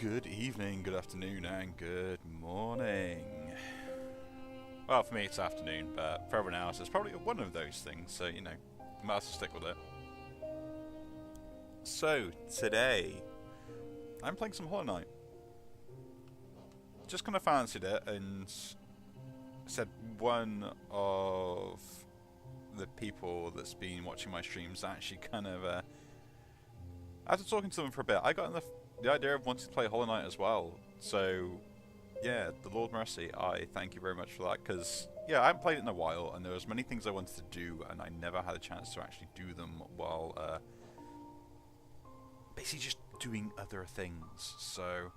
Good evening, good afternoon, and good morning. Well, for me it's afternoon, but for everyone else it's probably one of those things, so you know, might as well stick with it. So, today, I'm playing some Hollow Knight. Just kind of fancied it, and said one of the people that's been watching my streams actually kind of, after talking to them for a bit, I got the idea of wanting to play Hollow Knight as well. So, yeah, the Lord Mercy, I thank you very much for that, because, yeah, I haven't played it in a while, and there was many things I wanted to do, and I never had a chance to actually do them while, basically just doing other things. So,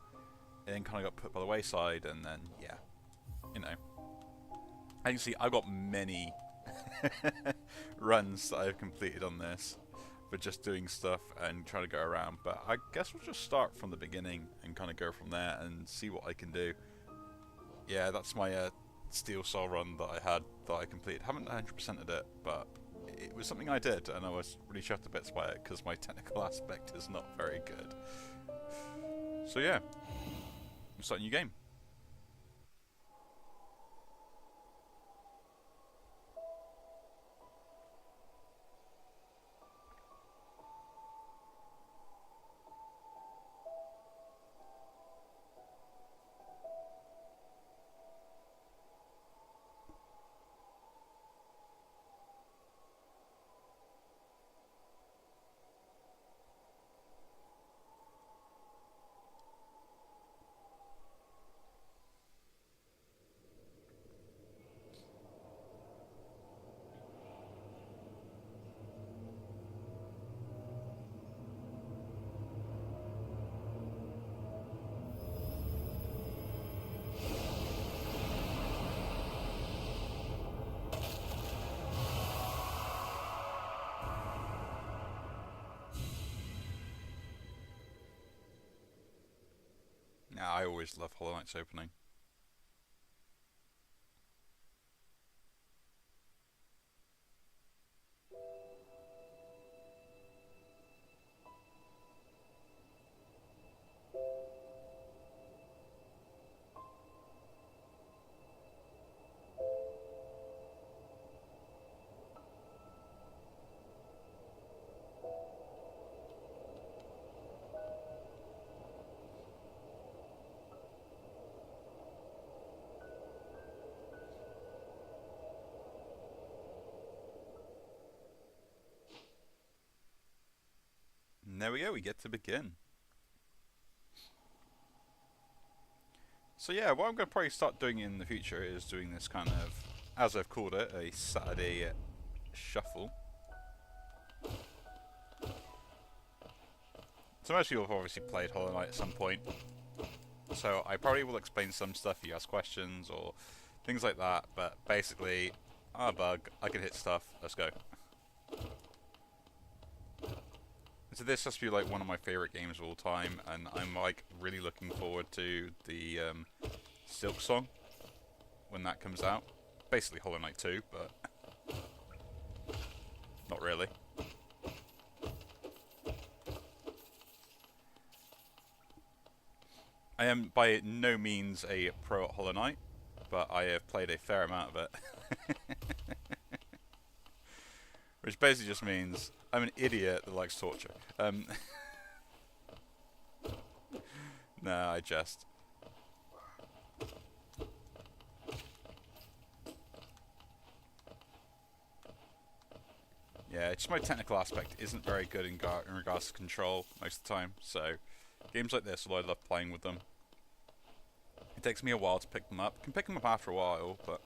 it then kind of got put by the wayside, and then, yeah, you know. As you can see, I've got many runs that I've completed on this for just doing stuff and trying to go around, but I guess we'll just start from the beginning and kind of go from there and see what I can do. Yeah, that's my Steel Soul run that I had that I completed. Haven't 100%ed it, but it was something I did, and I was really chuffed to bits by it because my technical aspect is not very good. So yeah, we'll start a new game. Now, I always love Hollow Knight's opening. And there we go, we get to begin. So yeah, what I'm going to probably start doing in the future is doing this kind of, as I've called it, a Saturday shuffle. So most people have obviously played Hollow Knight at some point, so I probably will explain some stuff, you ask questions or things like that, but basically, I'm a bug, I can hit stuff, let's go. So this has to be like one of my favourite games of all time, and I'm like really looking forward to the Silk Song when that comes out. Basically Hollow Knight 2, but not really. I am by no means a pro at Hollow Knight, but I have played a fair amount of it. Which basically just means I'm an idiot that likes torture. No, I jest. Yeah, just my technical aspect isn't very good in regards to control most of the time, so games like this, although I love playing with them, it takes me a while to pick them up. I can pick them up after a while, but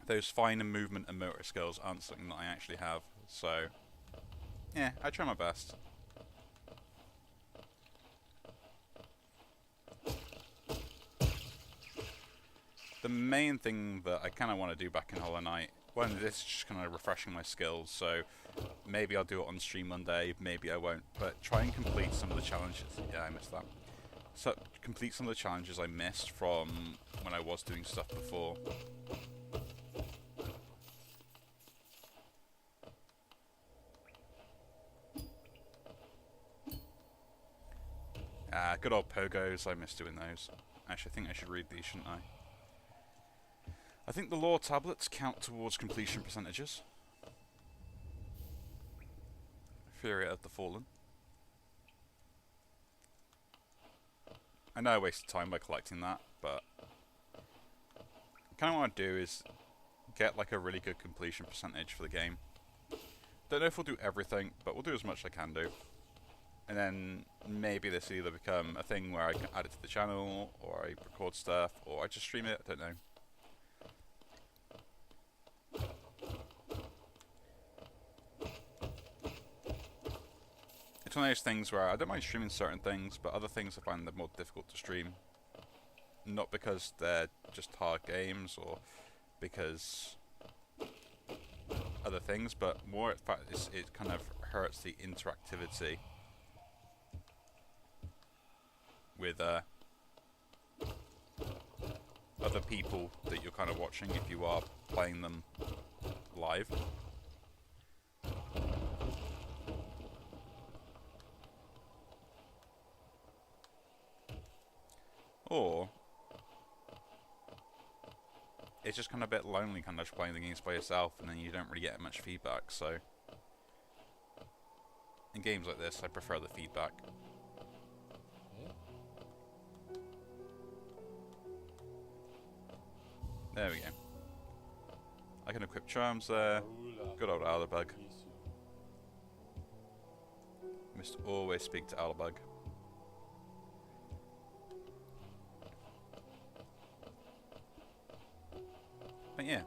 those finer movement and motor skills aren't something that I actually have, so yeah, I try my best. The main thing that I kind of want to do back in Hollow Knight, one, this is just kind of refreshing my skills, so maybe I'll do it on stream one day, maybe I won't, but try and complete some of the challenges. Yeah, I missed that. So, complete some of the challenges I missed from when I was doing stuff before. good old pogos. I miss doing those. Actually, I think I should read these, shouldn't I? I think the lore tablets count towards completion percentages. Fury of the Fallen. I know I wasted time by collecting that, but kind of what I want to do is get like a really good completion percentage for the game. Don't know if we'll do everything, but we'll do as much as I can do. And then maybe this will either become a thing where I can add it to the channel, or I record stuff, or I just stream it, I don't know. It's one of those things where I don't mind streaming certain things, but other things I find they're more difficult to stream. Not because they're just hard games, or because other things, but more in fact it kind of hurts the interactivity with other people that you're kind of watching if you are playing them live. Or it's just kind of a bit lonely kind of just playing the games by yourself, and then you don't really get much feedback, so in games like this I prefer the feedback. There we go. I can equip charms there. Good old Alabug. Must always speak to Alabug. But yeah.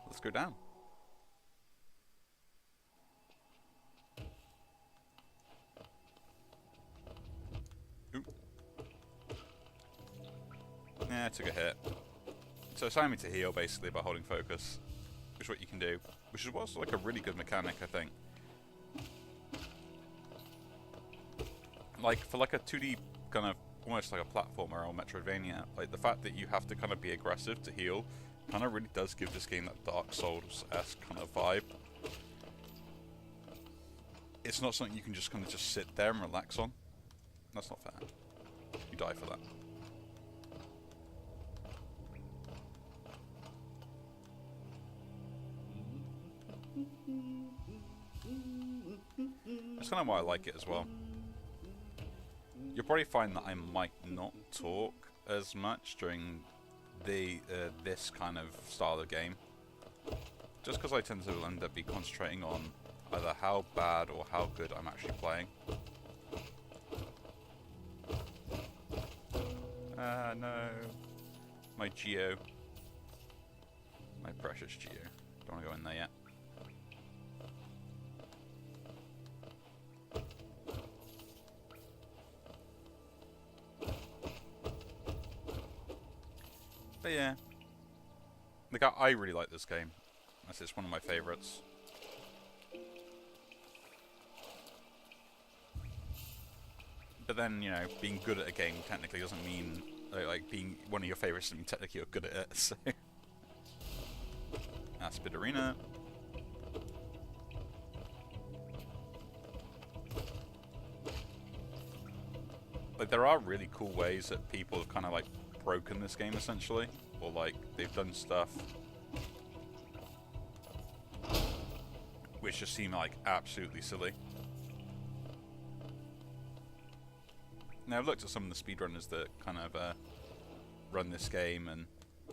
Let's go down. Oop. Yeah, I took a hit. So it's allowing me to heal basically by holding focus, which is what you can do, which is what's like a really good mechanic, I think. Like for like a 2D kind of almost like a platformer or Metroidvania, like the fact that you have to kind of be aggressive to heal kind of really does give this game that Dark Souls-esque kind of vibe. It's not something you can just kind of just sit there and relax on. That's not fair. You die for that. That's kind of why I like it as well. You'll probably find that I might not talk as much during the this kind of style of game, just because I tend to end up be concentrating on either how bad or how good I'm actually playing. No. My Geo. My precious Geo. Don't want to go in there yet. But yeah. Like, I really like this game. It's one of my favourites. But then, you know, being good at a game technically doesn't mean, like being one of your favourites doesn't mean technically you're good at it, so... Aspid Arena. Like, there are really cool ways that people have kind of, like, broken this game, essentially. Or, like, they've done stuff which just seem, like, absolutely silly. Now, I've looked at some of the speedrunners that kind of run this game and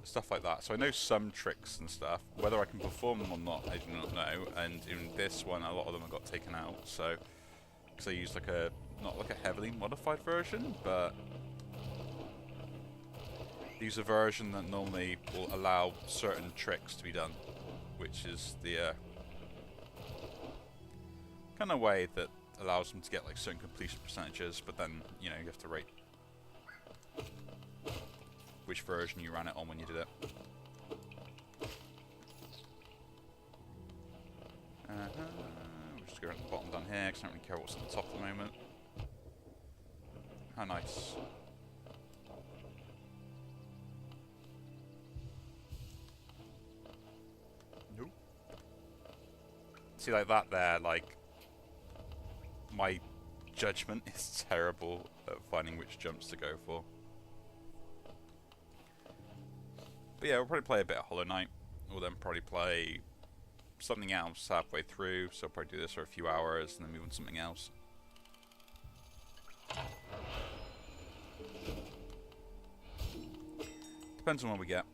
stuff like that, so I know some tricks and stuff. Whether I can perform them or not, I do not know. And in this one, a lot of them have got taken out, so... Because I used, like, a... not like a heavily modified version, but... use a version that normally will allow certain tricks to be done, which is the kind of way that allows them to get like certain completion percentages, but then, you know, you have to rate which version you ran it on when you did it. We'll just go around the bottom down here, because I don't really care what's on the top at the moment. How nice. Nope. See, like that there, like, my judgment is terrible at finding which jumps to go for. But yeah, we'll probably play a bit of Hollow Knight. We'll then probably play something else halfway through, so I'll probably do this for a few hours and then move on to something else. Depends on what we get.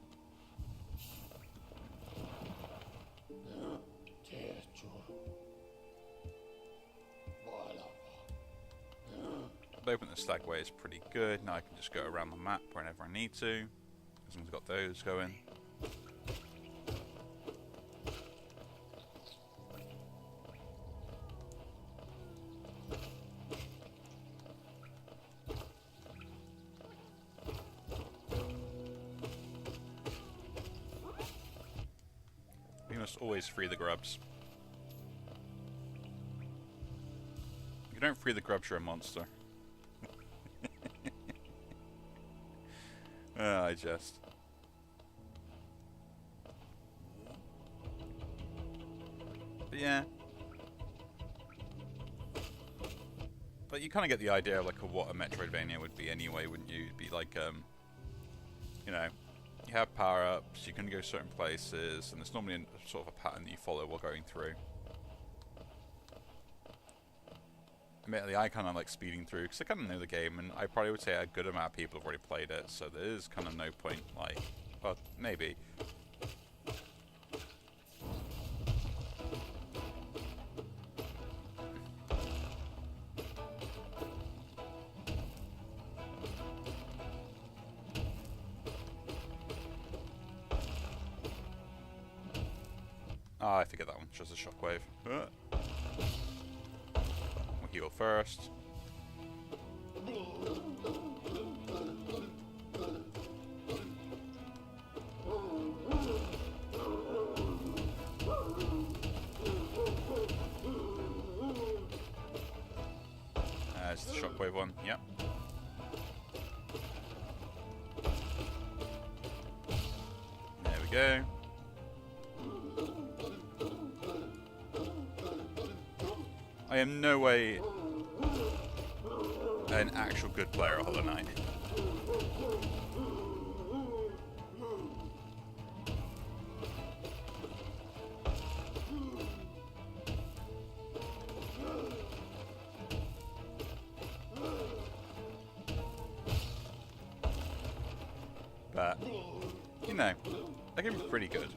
But open the Stagway is pretty good. Now I can just go around the map whenever I need to, as long as I've got those going. We must always free the grubs. If you don't free the grubs, you're a monster. I just... But yeah. But you kind of get the idea of like what a Metroidvania would be anyway, wouldn't you? It'd be like, you know, you have power-ups, you can go certain places, and there's normally a sort of a pattern that you follow while going through. Admittedly, I kind of like speeding through because I kind of know the game, and I probably would say a good amount of people have already played it, so there is kind of no point, like, well, maybe. Ah, I forget that one, just a shockwave. Heal first. It's the shockwave one, yep. There we go. I am no way an actual good player of Hollow Knight. But, you know, I can be pretty good.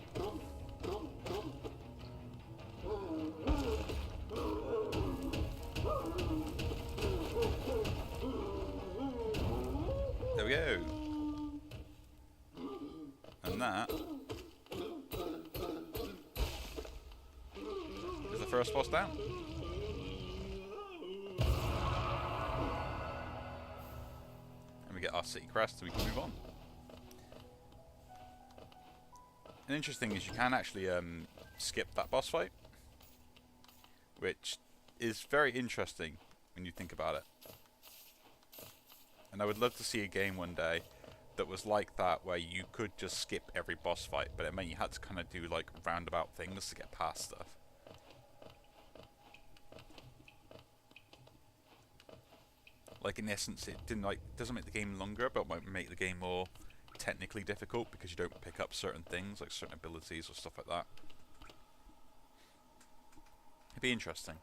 There we go. And that is the first boss down. And we get our city crest and we can move on. And interesting is you can actually skip that boss fight, which is very interesting when you think about it. And I would love to see a game one day that was like that, where you could just skip every boss fight, but it meant you had to kind of do like roundabout things to get past stuff. Like in essence, it doesn't make the game longer, but might make the game more technically difficult because you don't pick up certain things, like certain abilities or stuff like that. It'd be interesting.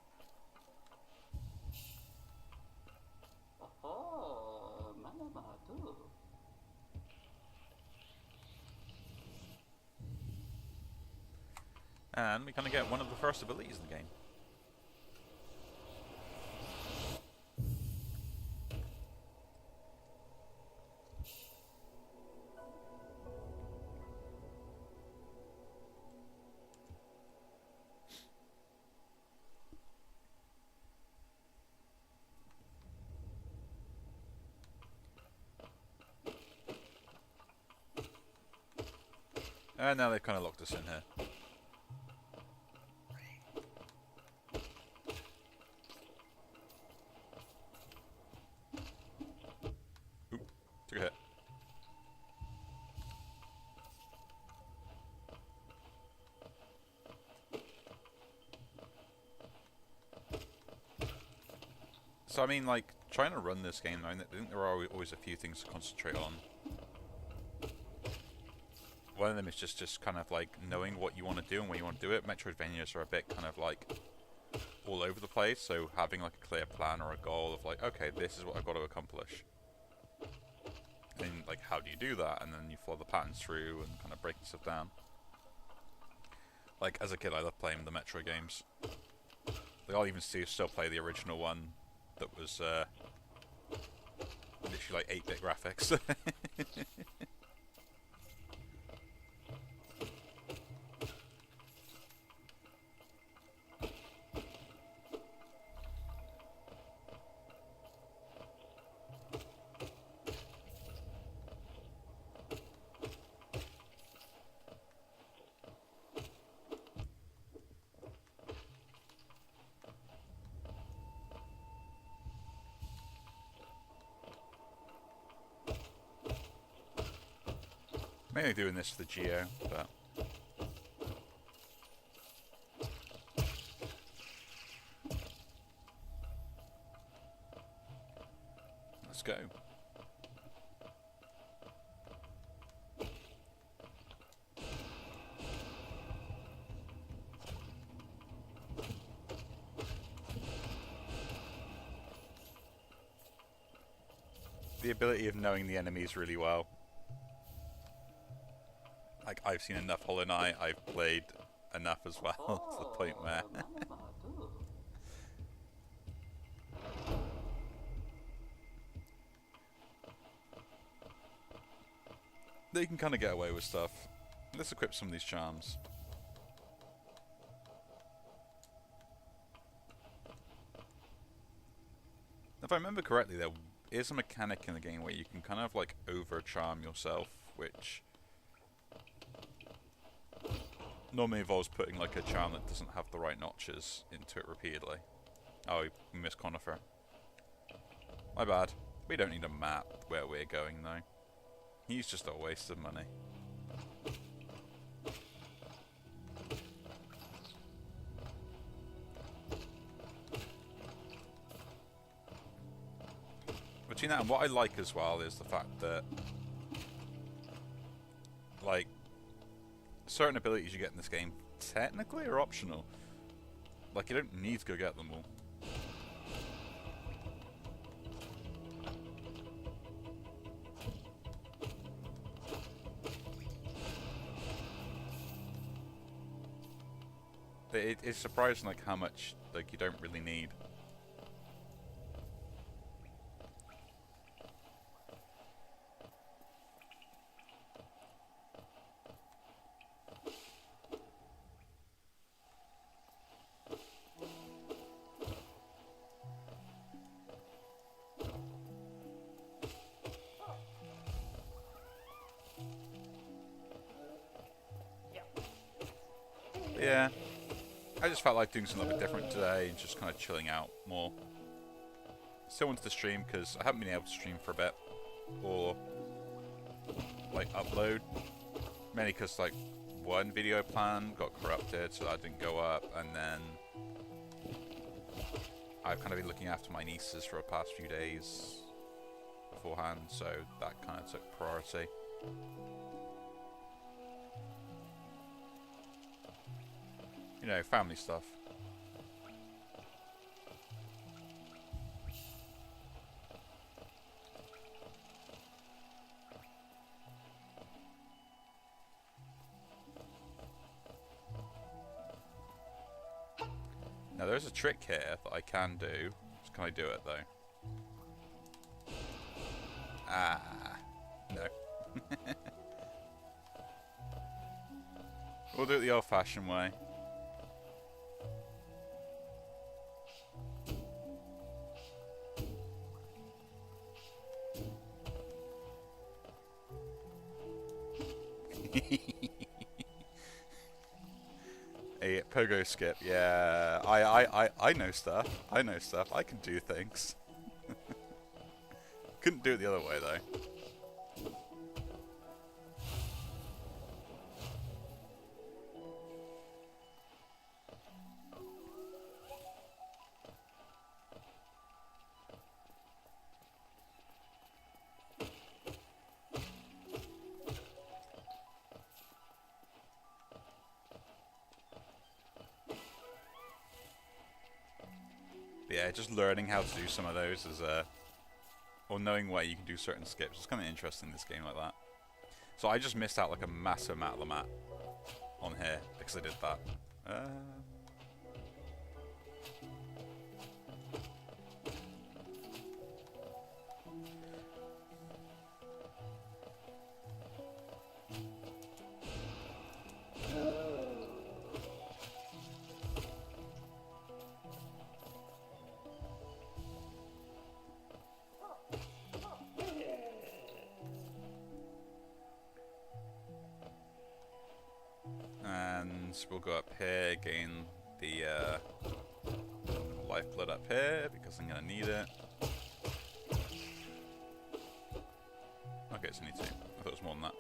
And we kind of get one of the first abilities in the game. And now they've kind of locked us in here. Oop, took a hit. So I mean, like, trying to run this game, I think there are always a few things to concentrate on. One of them is just kind of like knowing what you want to do and when you want to do it. Metroidvanias are a bit kind of like all over the place, so having like a clear plan or a goal of like, okay, this is what I've got to accomplish. And like, how do you do that? And then you follow the patterns through and kind of breaking stuff down. Like, as a kid, I loved playing the Metro games. Like, I'll even still play the original one that was literally like 8-bit graphics. Mainly doing this for the Geo, but let's go. The ability of knowing the enemies really well. Like, I've seen enough Hollow Knight, I've played enough as well, to the point where... they can kind of get away with stuff. Let's equip some of these charms. If I remember correctly, there is a mechanic in the game where you can kind of like over-charm yourself, which normally involves putting like a charm that doesn't have the right notches into it repeatedly. Oh, we missed Conifer. My bad. We don't need a map where we're going though. He's just a waste of money. Between that and what I like as well is the fact that, like, certain abilities you get in this game technically are optional. Like, you don't need to go get them all. It's surprising like how much like you don't really need. Yeah. I just felt like doing something a bit different today and just kind of chilling out more. Still wanted to stream because I haven't been able to stream for a bit. Or, like, upload. Mainly because, like, one video plan got corrupted so that didn't go up. And then I've kind of been looking after my nieces for the past few days beforehand. So that kind of took priority. You know, family stuff. Now there's a trick here that I can do. Just can I do it though? Ah, no. We'll do it the old-fashioned way. A pogo skip, yeah. I know stuff. I know stuff. I can do things. Couldn't do it the other way though. yeah, just learning how to do some of those is or knowing where you can do certain skips. It's kind of interesting, this game like that. So I just missed out like a massive amount of the map on here because I did that. And we'll go up here, gain the lifeblood up here because I'm gonna need it. Okay, it's only 2. I thought it was more than that.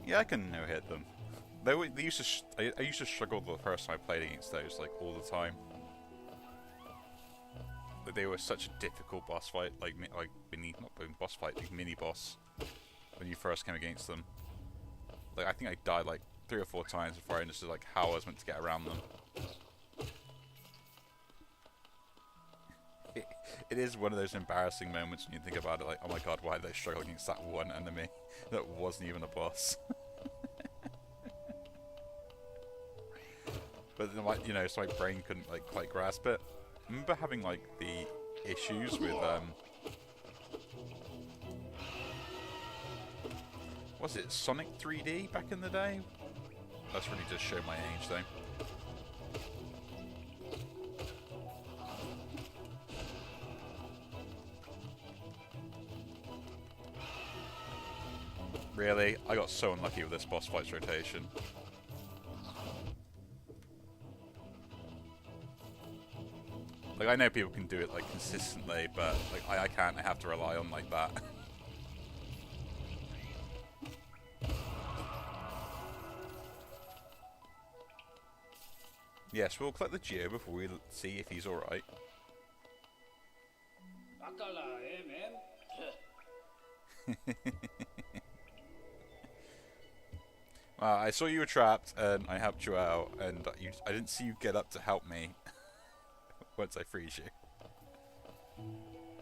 Yeah, I can no-hit them. They used to. I used to struggle the first time I played against those, like all the time. But they were such a difficult boss fight, like mini, not boss fight, like mini boss. When you first came against them, like I think I died like 3 or 4 times before I understood like how I was meant to get around them. It is one of those embarrassing moments when you think about it, like, oh my god, why did I struggle against that one enemy that wasn't even a boss? But then, like, you know, so my brain couldn't like quite grasp it. I remember having like the issues with was it Sonic 3D back in the day? That's really just show my age though. Really? I got so unlucky with this boss fight's rotation. Like, I know people can do it, like, consistently, but, like, I can't. I have to rely on, like, that. Yes, we'll collect the Geo before we see if he's alright. I saw you were trapped, and I helped you out, and I didn't see you get up to help me once I freeze you.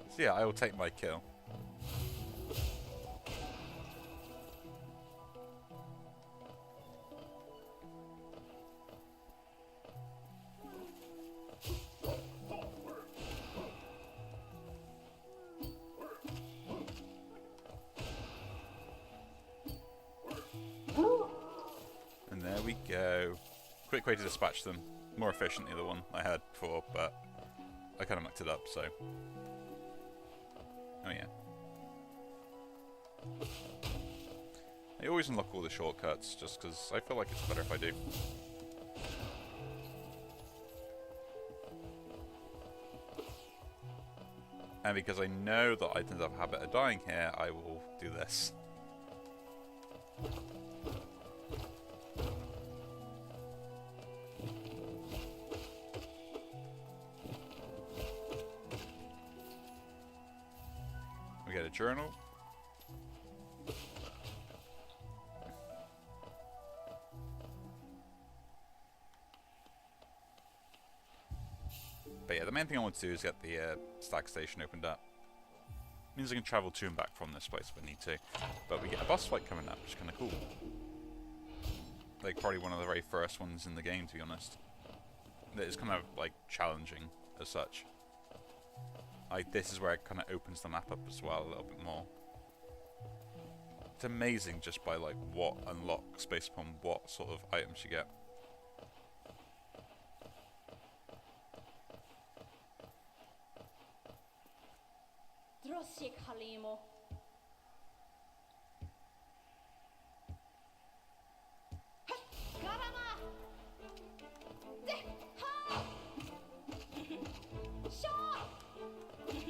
So yeah, I will take my kill. And there we go. Quick way to dispatch them. More efficiently the one I had before, but I kind of mucked it up, so... Oh yeah. I always unlock all the shortcuts, just because I feel like it's better if I do. And because I know that I tend to have a habit of dying here, I will do this. We get a journal. But yeah, the main thing I want to do is get the stack station opened up. Means I can travel to and back from this place if I need to. But we get a boss fight coming up, which is kind of cool. Like, probably one of the very first ones in the game, to be honest. That is kind of, like, challenging as such. Like, this is where it kind of opens the map up as well a little bit more. It's amazing just by, like, what unlocks based upon what sort of items you get.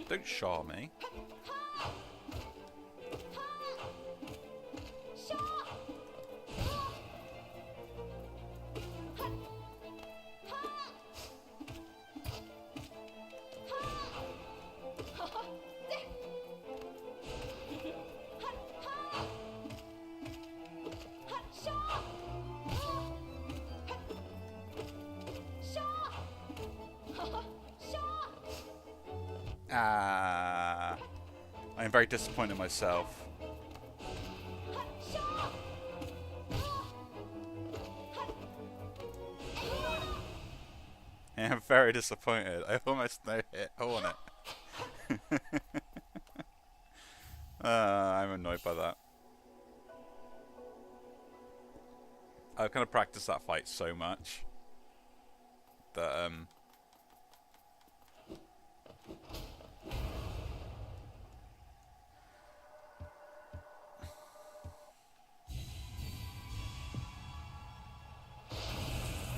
Don't shar me. Ah, I am very disappointed in myself. I am very disappointed. I almost no hit on it. I'm annoyed by that. I've kind of practiced that fight so much that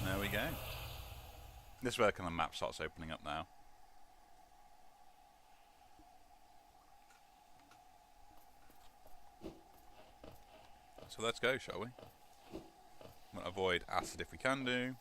there we go. This is where kind of the map starts opening up now. So let's go, shall we? We'll avoid acid if we can do.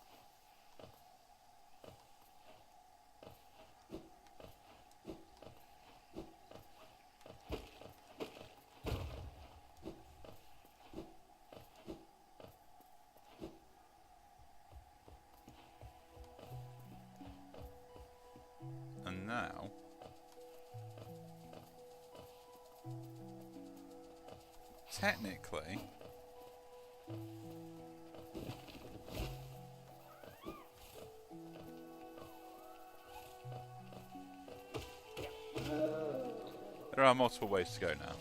And now technically there are multiple ways to go now.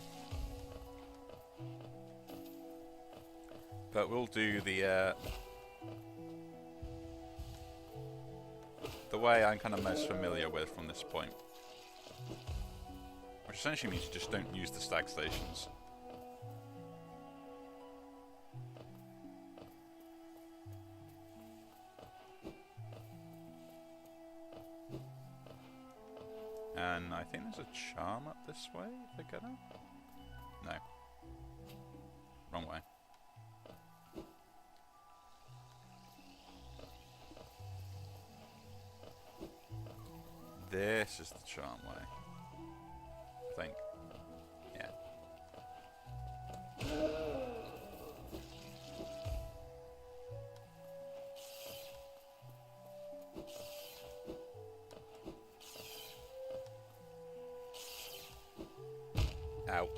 But we'll do the way I'm kind of most familiar with from this point. Which essentially means you just don't use the stag stations. And I think there's a charm up this way, if I get it. No. Wrong way. This is the charm way. I think. Yeah. Ow.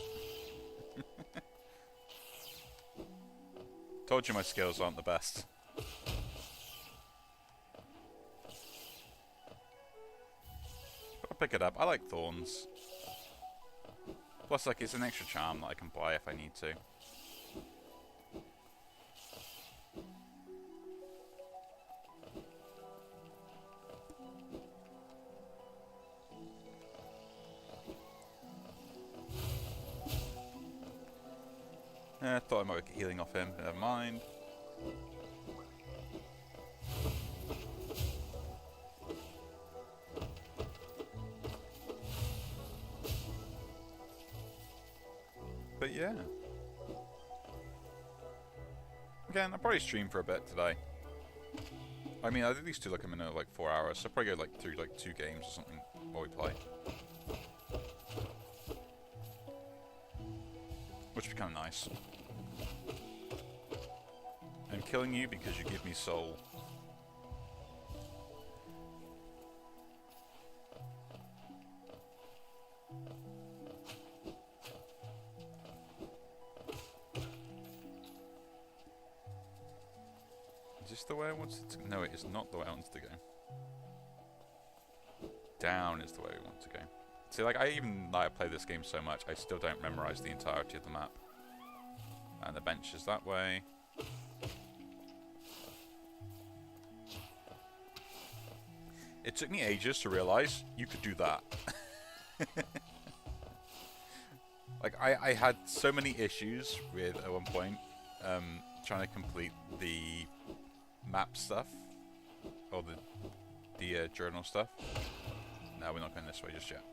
Told you my skills aren't the best. I'll pick it up. I like thorns. Plus, like, it's an extra charm that I can buy if I need to. Thought I might get healing off him, never mind. But yeah. Again, I'll probably stream for a bit today. I mean, I did these two like a minute, like 4 hours, so I'll probably go like through like 2 games or something while we play. Which would be kind of nice. I'm killing you because you give me soul. Is this the way I want it to go? No, it is not the way I want it to go. Down is the way we want to go. See, like, I even like I play this game so much, I still don't memorize the entirety of the map. And the bench is that way. It took me ages to realize you could do that. Like, I had so many issues with, at one point, trying to complete the map stuff. Or the journal stuff. No, we're not going this way just yet.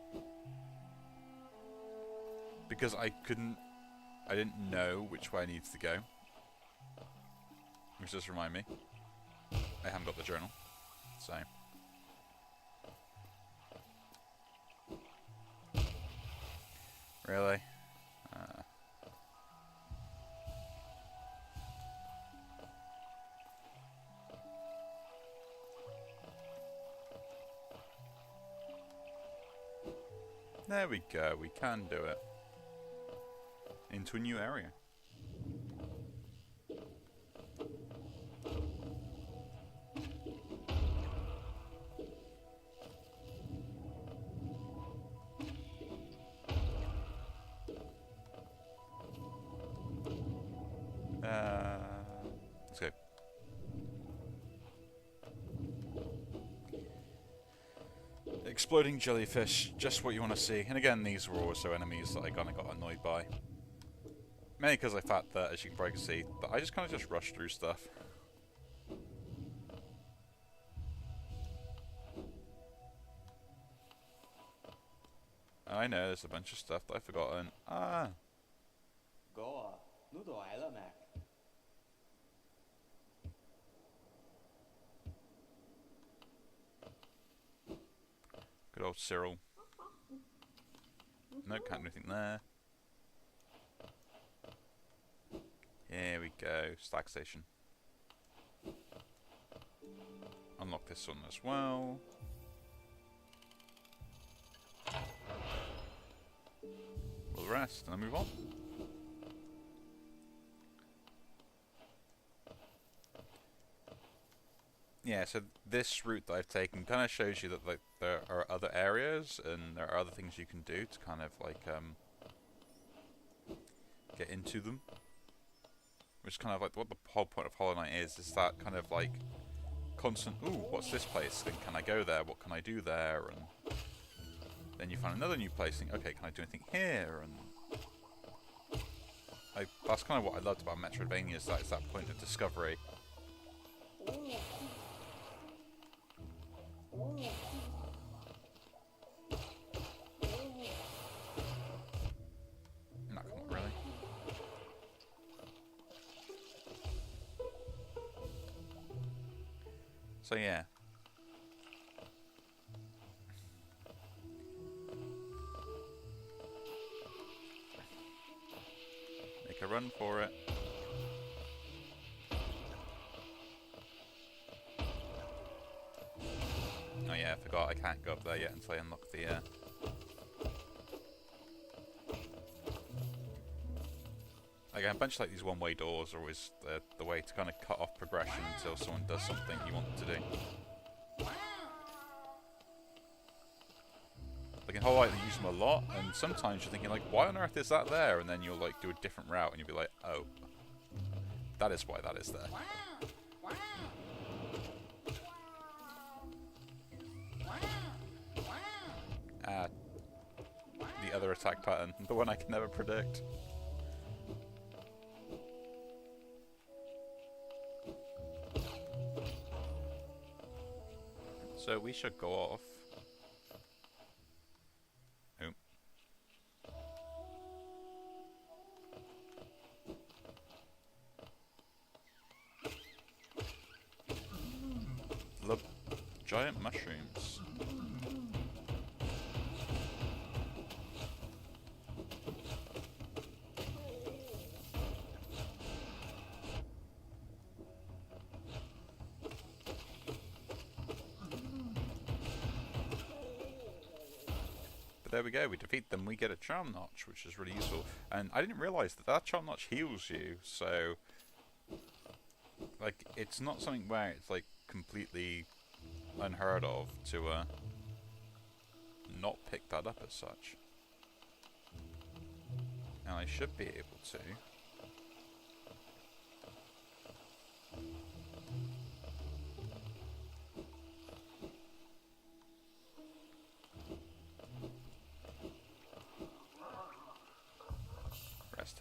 Because I didn't know which way I needed to go. Which does remind me, I haven't got the journal. So... Really? There we go, we can do it. Into a new area. Let's go. Exploding jellyfish, just what you want to see. And again, these were also enemies that I kind of got annoyed by. Mainly because I thought that, as you can probably see, that I just kind of just rushed through stuff. I know, there's a bunch of stuff that I've forgotten. Ah! Good old Cyril. No, can't do anything there. Here we go, Stack Station. Unlock this one as well. We'll rest and then move on. Yeah, so this route that I've taken kind of shows you that like there are other areas and there are other things you can do to kind of like get into them. Which is kind of like what the whole point of Hollow Knight is that kind of like constant, ooh, what's this place? Then can I go there? What can I do there? And then you find another new place and think, okay, can I do anything here? And that's kind of what I loved about Metroidvania, is that it's that point of discovery. No, not really. So yeah. Make a run for it. Oh yeah, I forgot I can't go up there yet until I unlock the Again, a bunch like these one-way doors are always the way to kind of cut off progression until someone does something you want them to do. Like in Hollow Knight, they use them a lot, and sometimes you're thinking like, why on earth is that there? And then you'll like do a different route, and you'll be like, oh, that is why that is there. The other attack pattern, the one I can never predict. So we should go off. Oh. Love giant mushrooms. There we go, we defeat them, we get a Charm Notch, which is really useful. And I didn't realise that that Charm Notch heals you, so... like, it's not something where it's, like, completely unheard of to, not pick that up as such. And I should be able to...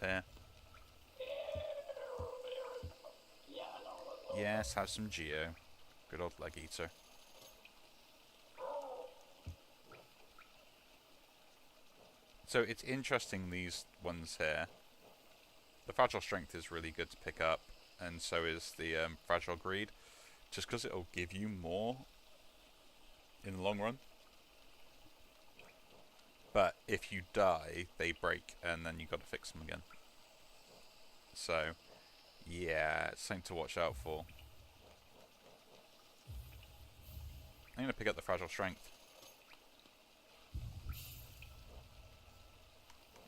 here. Yes, have some Geo. Good old leg eater. So it's interesting, these ones here. The Fragile Strength is really good to pick up, and so is the Fragile Greed, just because it'll give you more in the long run. But if you die, they break, and then you've got to fix them again. So, yeah, it's something to watch out for. I'm going to pick up the Fragile Strength.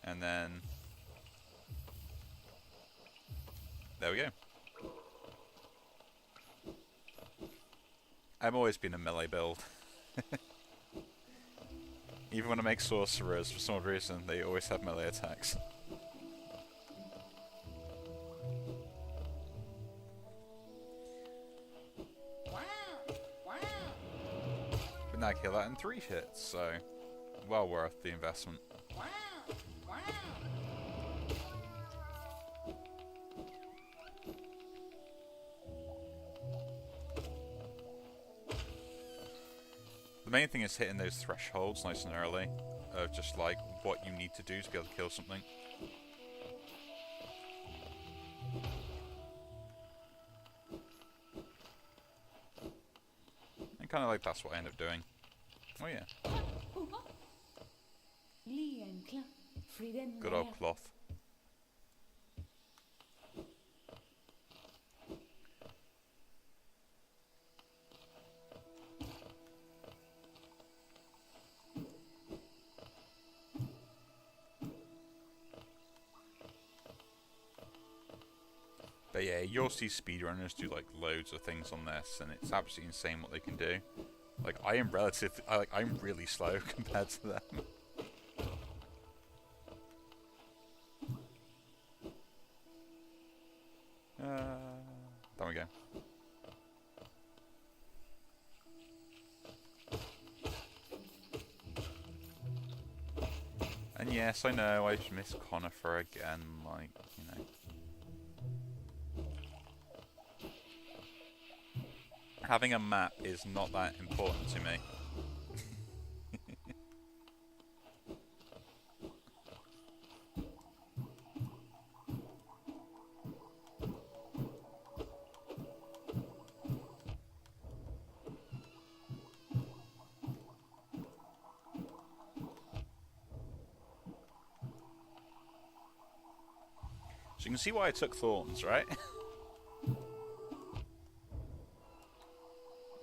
And then... there we go. I've always been a melee build. Even when I make sorcerers, for some odd reason, they always have melee attacks. But now I kill that in 3 hits, so well worth the investment. The main thing is hitting those thresholds nice and early, of just like what you need to do to be able to kill something. And kind of like that's what I end up doing. Oh yeah. Good old cloth. But yeah, you'll see speedrunners do like loads of things on this, and it's absolutely insane what they can do. Like I'm really slow compared to them. There we go. And yes, I know I've missed Conifer again, like, you know. Having a map is not that important to me. So you can see why I took Thorns, right?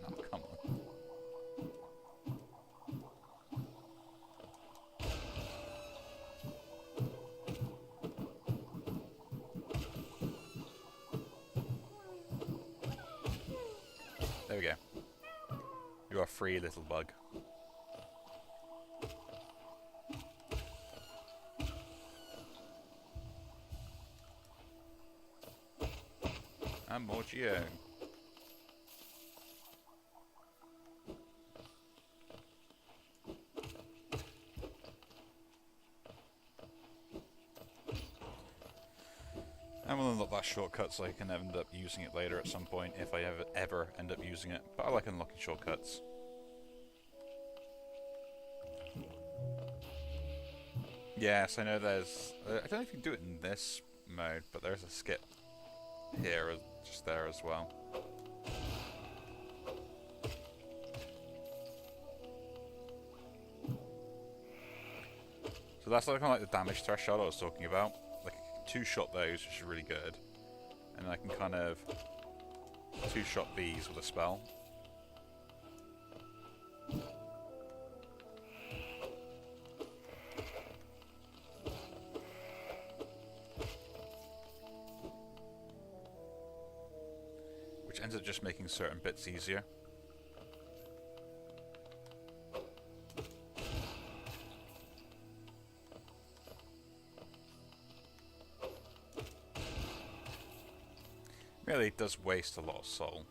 No, come on. There we go. You are free, little bug. And more Geo. And we'll unlock that shortcut so I can end up using it later at some point if I ever end up using it. But I like unlocking shortcuts. Yes, I know there's... I don't know if you can do it in this mode, but there's a skip here, just there as well. So that's like, kind of like the damage threshold I was talking about. Like, two-shot those, which is really good. And I can kind of two-shot these with a spell. Which ends up just making certain bits easier. Really, it does waste a lot of soul.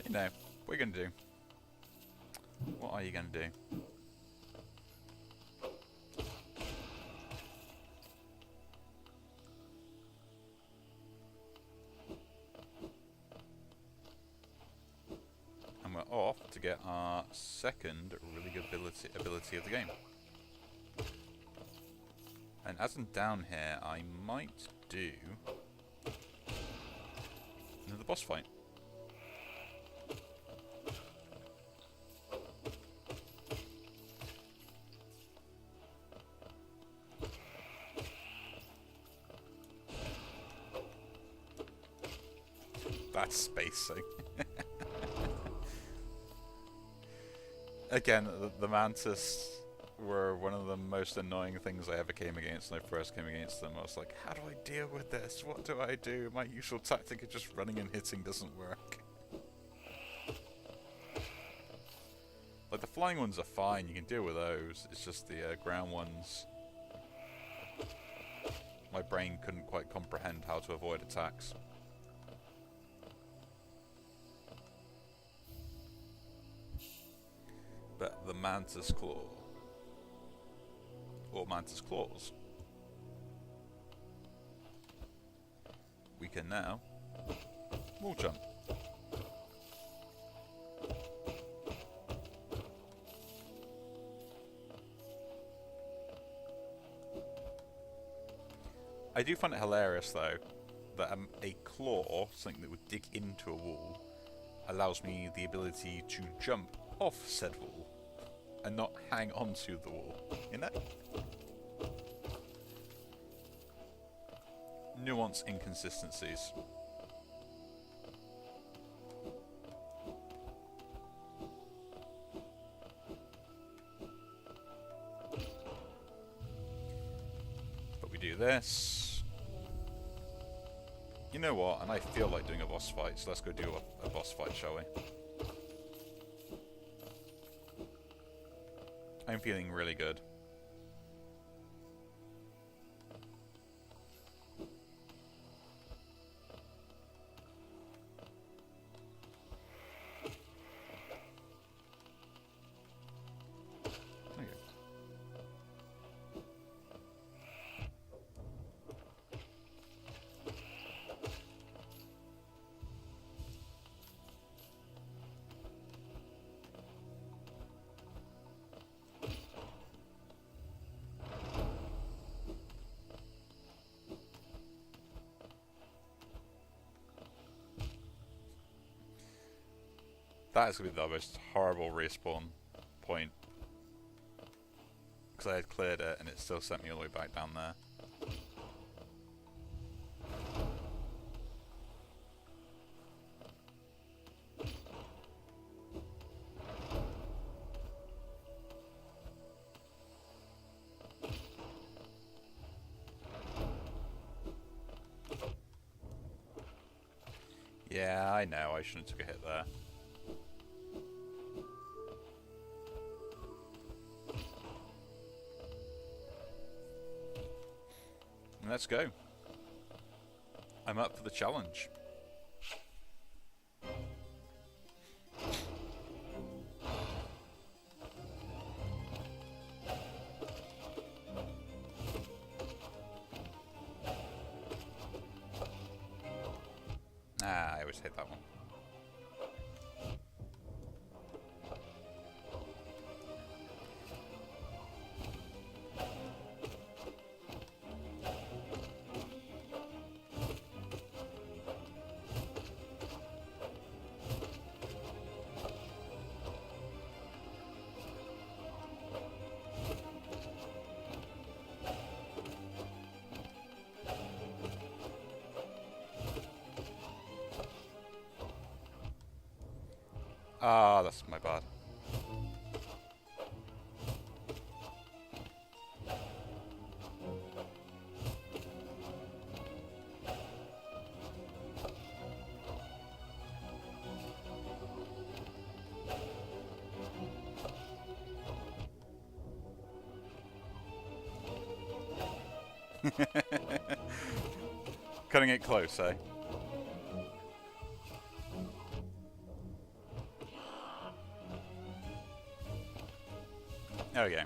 You know, what are you going to do? What are you going to do? And we're off to get our second really good ability of the game. And as I'm down here, I might do another boss fight. bad spacing. Again, the Mantis were one of the most annoying things I ever came against when I first came against them. I was like, how do I deal with this? What do I do? My usual tactic of just running and hitting doesn't work. Like, the flying ones are fine, you can deal with those. It's just the ground ones. My brain couldn't quite comprehend how to avoid attacks. But the Mantis Claw, or Mantis Claws, we can now wall jump. I do find it hilarious though that a claw, something that would dig into a wall, allows me the ability to jump off said wall and not hang onto the wall, you know? Nuance inconsistencies. But we do this. You know what? And I feel like doing a boss fight, so let's go do a boss fight, shall we? I'm feeling really good. That is going to be the most horrible respawn point. Because I had cleared it and it still sent me all the way back down there. Yeah, I know, I shouldn't have took a hit there. Let's go. I'm up for the challenge. Ah, I always hit that one. Ah, that's my bad. Cutting it close, eh? There we go.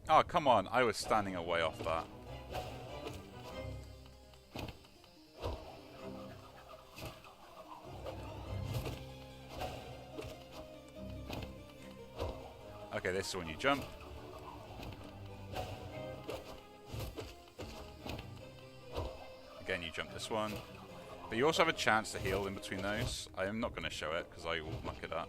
Oh, come on. I was standing away off that. Okay, this is when you jump. Again, you jump this one. But you also have a chance to heal in between those. I am not going to show it because I will muck it up.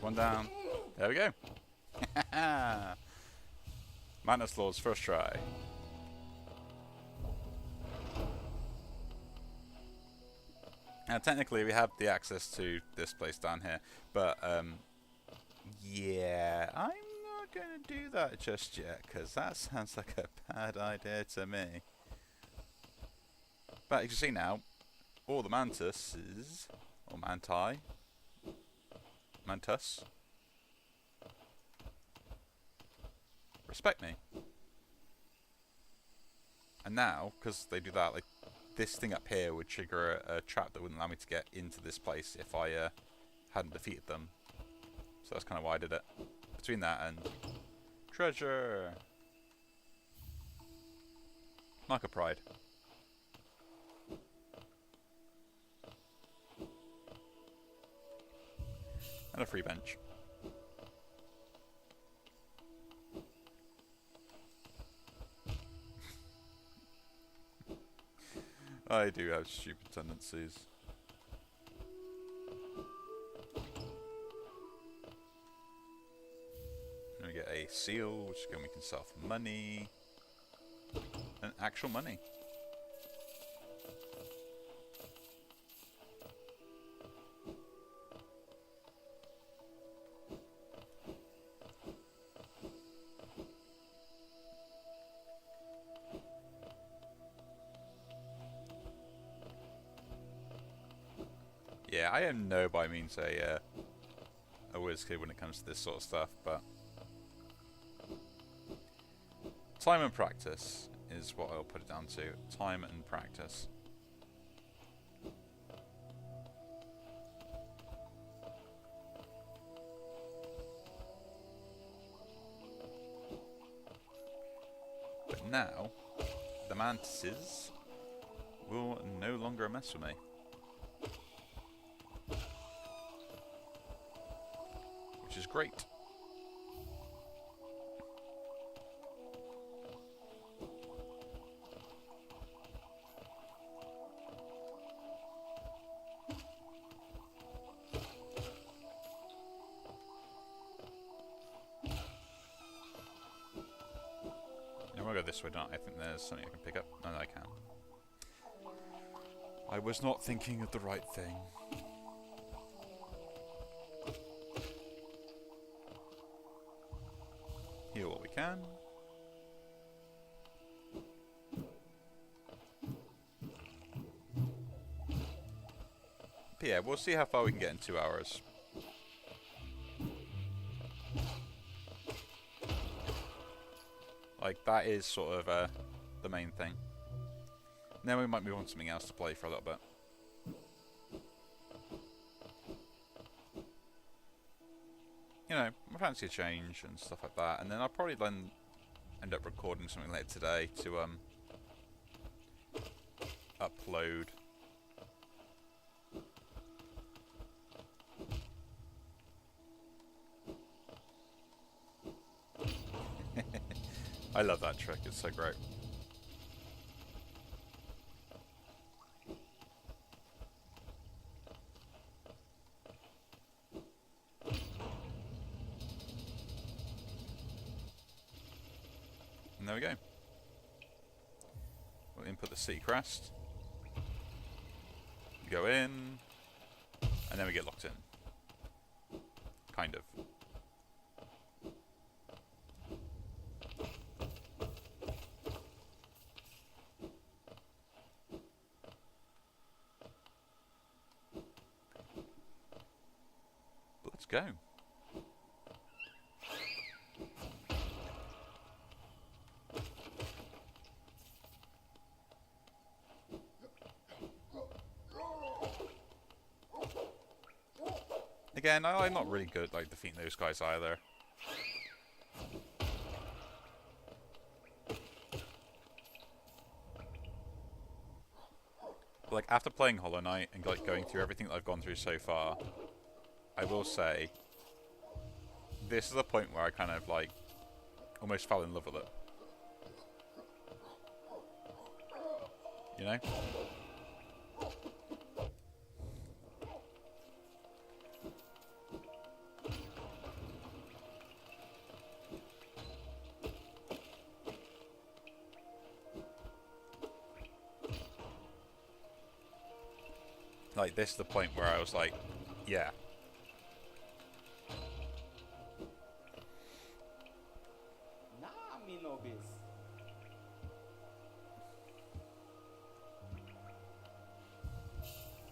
That's one down. There we go. Mantis Lords first try. Now technically we have the access to this place down here, but yeah, I'm not going to do that just yet, because that sounds like a bad idea to me. But as you can see now, all the mantises, or mantus, respect me. And now, because they do that, like, this thing up here would trigger a trap that wouldn't allow me to get into this place if I hadn't defeated them. So that's kind of why I did it. Between that and treasure, mark of pride. And a free bench. I do have stupid tendencies. And we get a seal, which again we can sell for money. And actual money. Yeah, I am no by means a whiz kid when it comes to this sort of stuff, but time and practice is what I'll put it down to. Time and practice. But now, the mantises will no longer mess with me. Which is great. I'm gonna go this way, don't I? I think there's something I can pick up. No, I can't. I was not thinking of the right thing. Heal what we can. But yeah, we'll see how far we can get in 2 hours. Like, that is sort of the main thing. Then we might move on to something else to play for a little bit. You know, I fancy a change and stuff like that, and then I'll probably then end up recording something later today to upload. I love that trick, it's so great. And there we go. We'll input the city crest. Go in. And then we get locked in. Kind of. But let's go. Again, I'm not really good at like defeating those guys either. But, like, after playing Hollow Knight and like going through everything that I've gone through so far, I will say this is the point where I kind of like almost fell in love with it. You know? like, this is the point where I was like, yeah.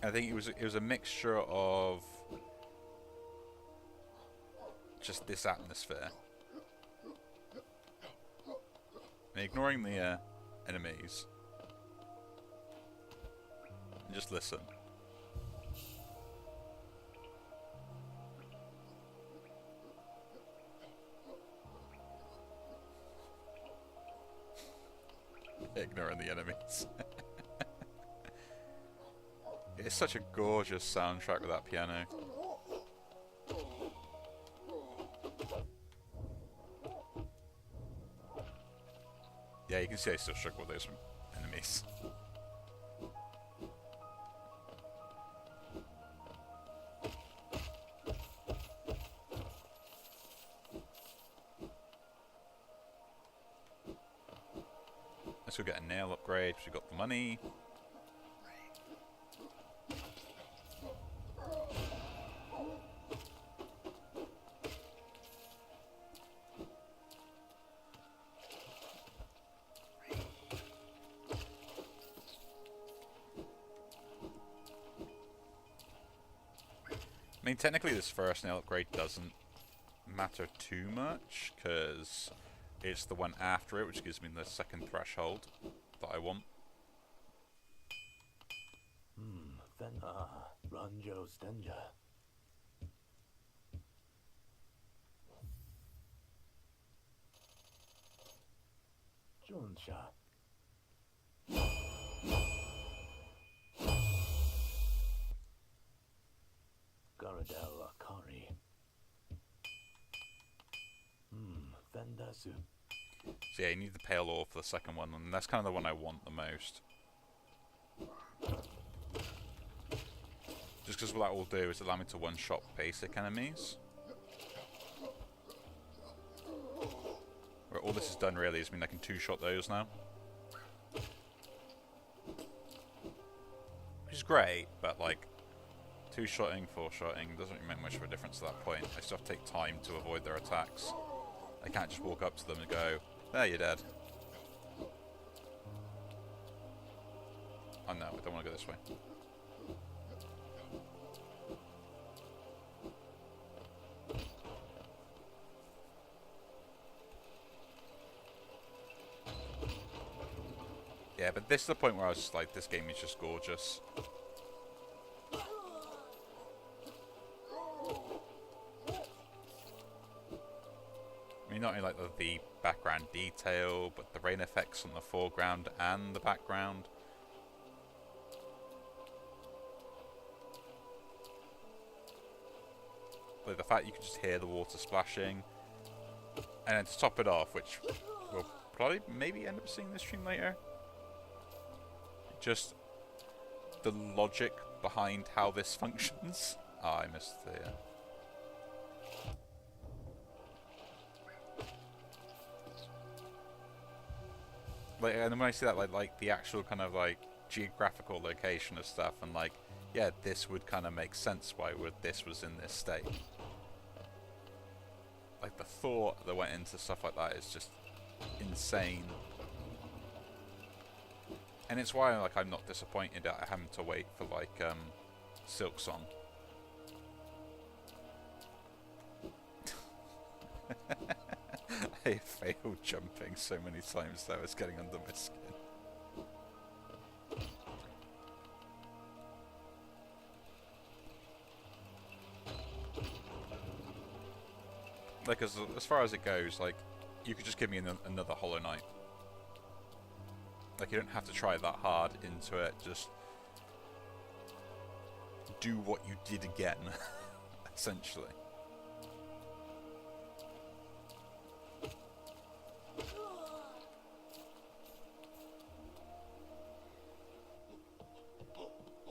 I think it was a mixture of just this atmosphere and ignoring the enemies and just listen. Ignoring the enemies. It's such a gorgeous soundtrack with that piano. Yeah, you can see I still struggle with those enemies. Let's go get a nail upgrade, because we've got the money. I mean, technically this first nail upgrade doesn't matter too much, because it's the one after it which gives me the second threshold that I want. Ranjo Stenja. Jonsha. Garadel Akari. Vendasu. So yeah, you need the pale ore for the second one, and that's kind of the one I want the most. Just because what that will do is allow me to one-shot basic enemies. Where all this is done really is mean I can two-shot those now. Which is great, but like, two-shotting, four-shotting doesn't really make much of a difference at that point. I still have to take time to avoid their attacks. I can't just walk up to them and go, there, you're dead. Oh no, I don't want to go this way. Yeah, but this is the point where I was just like, this game is just gorgeous. I mean, not only like the background detail, but the rain effects on the foreground and the background. Like the fact you can just hear the water splashing. And then to top it off, which we'll probably maybe end up seeing this stream later, just the logic behind how this functions. Oh, I missed the... Like, and then when I see that, like the actual kind of like geographical location of stuff, and like, yeah, this would kind of make sense why this was in this state. Like the thought that went into stuff like that is just insane. And it's why like I'm not disappointed at having to wait for like Silksong. I failed jumping so many times that I was getting under my skin. Like as far as it goes, like you could just give me another Hollow Knight. Like you don't have to try that hard into it. Just do what you did again, essentially.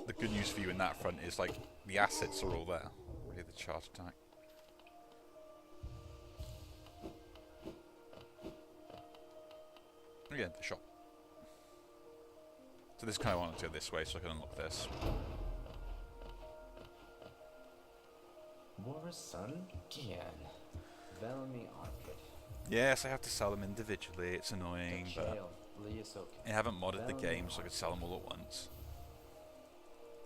The good news for you in that front is like the assets are all there. Ready the charge attack. Again, the shop. So this kind of want to go this way so I can unlock this. War son? Gian. Velmi Arpid. Yes, I have to sell them individually. It's annoying, but Gachael. Liasok. I haven't modded the game so I could sell them all at once.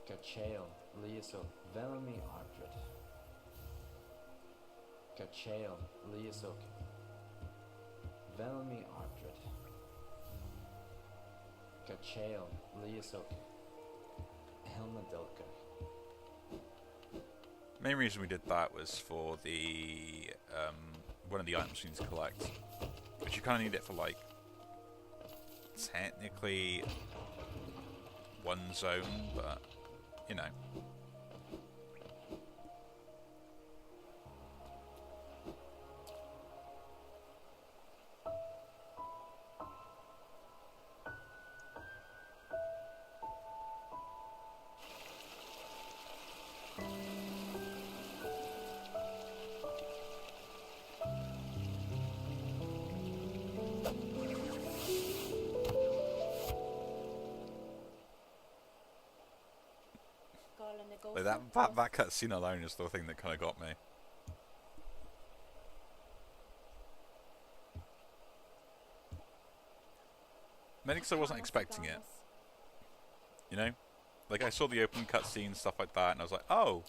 Gachael. Liasok. Velmi Arpid. Gachael. Liasok. Velmi Arpid. Gachael. Liasok. Helmadilka. Main reason we did that was for the one of the items we need to collect, which you kind of need it for, like, technically one zone, but you know. Like that cutscene alone is the thing that kind of got me. Mainly because I wasn't expecting it. You know? Like, I saw the opening cutscene, stuff like that, and I was like, oh!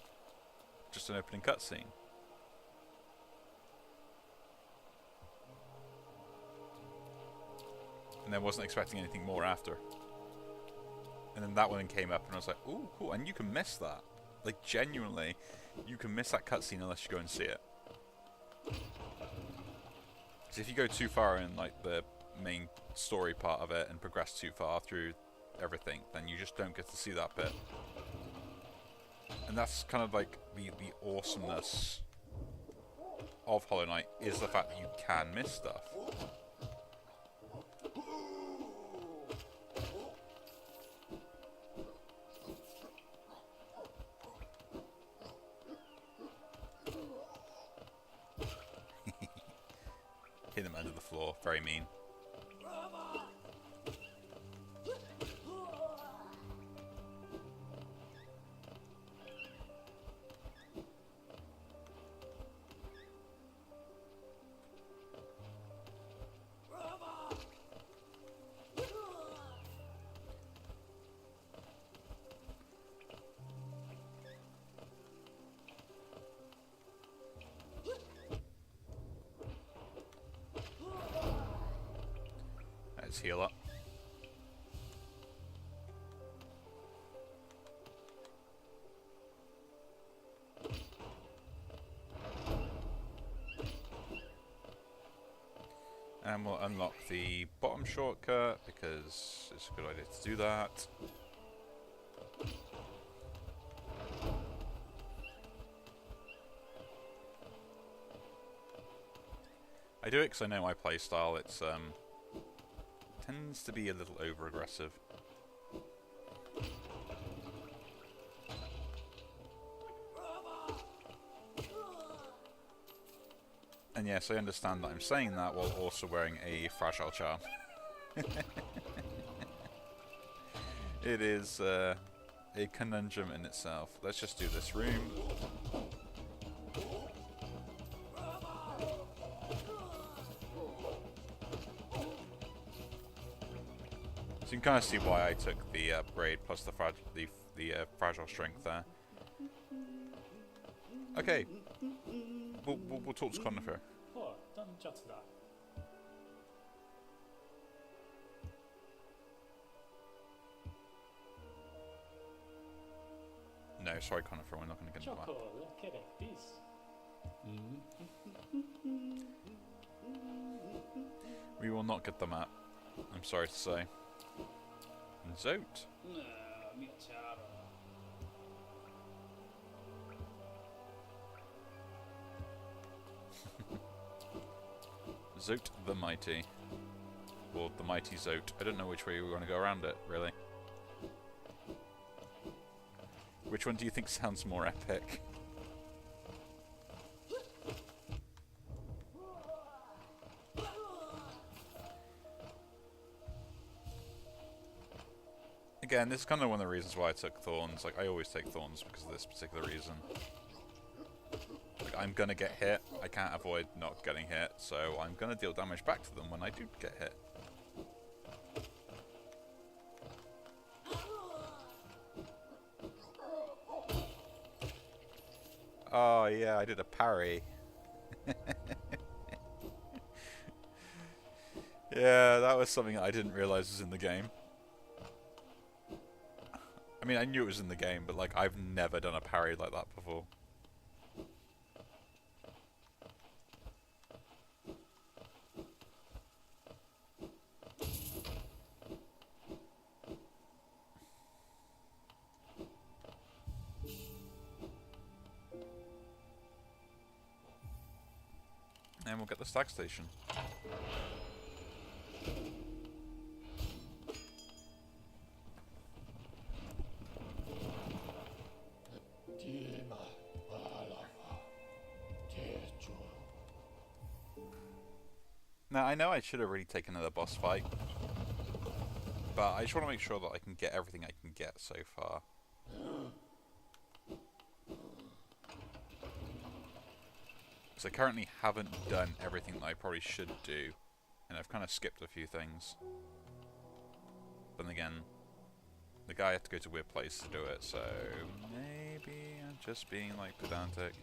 Just an opening cutscene. And then wasn't expecting anything more after. And then that one came up, and I was like, ooh, cool, and you can miss that. Like, genuinely, you can miss that cutscene unless you go and see it. Because if you go too far in, like, the main story part of it and progress too far through everything, then you just don't get to see that bit. And that's kind of like the awesomeness of Hollow Knight, is the fact that you can miss stuff. Hit him under the floor, very mean. Let's heal up. And we'll unlock the bottom shortcut because it's a good idea to do that. I do it because I know my playstyle. It's tends to be a little over-aggressive. And yes, I understand that I'm saying that while also wearing a fragile charm. It is a conundrum in itself. Let's just do this room. So you can kind of see why I took the upgrade plus the fragile strength there. Okay, we'll talk to Conifer. No, sorry, Conifer, we're not going to get into that. We will not get the map, I'm sorry to say. Zote. Zote the Mighty. Or the Mighty Zote. I don't know which way we want to go around it, really. Which one do you think sounds more epic? Again, this is kind of one of the reasons why I took Thorns. Like, I always take Thorns because of this particular reason. like, I'm gonna get hit. I can't avoid not getting hit, so I'm gonna deal damage back to them when I do get hit. Oh yeah, I did a parry. Yeah, that was something that I didn't realize was in the game. I mean, I knew it was in the game, but like, I've never done a parry like that before. And we'll get the stag station. Now, I know I should have really taken another boss fight, but I just want to make sure that I can get everything I can get so far. So I currently haven't done everything that I probably should do, and I've kind of skipped a few things. But then again, the guy had to go to a weird place to do it, so maybe I'm just being like pedantic.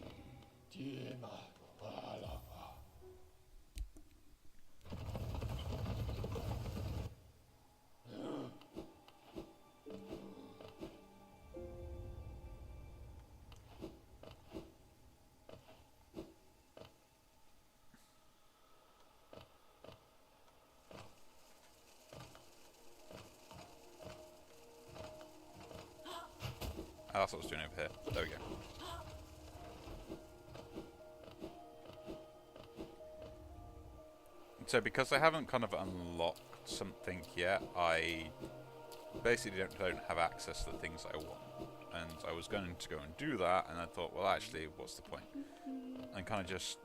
Oh, that's what I was doing over here. There we go. So because I haven't kind of unlocked something yet, I basically don't have access to the things I want. And I was going to go and do that, and I thought, well, actually, what's the point? I'm kind of just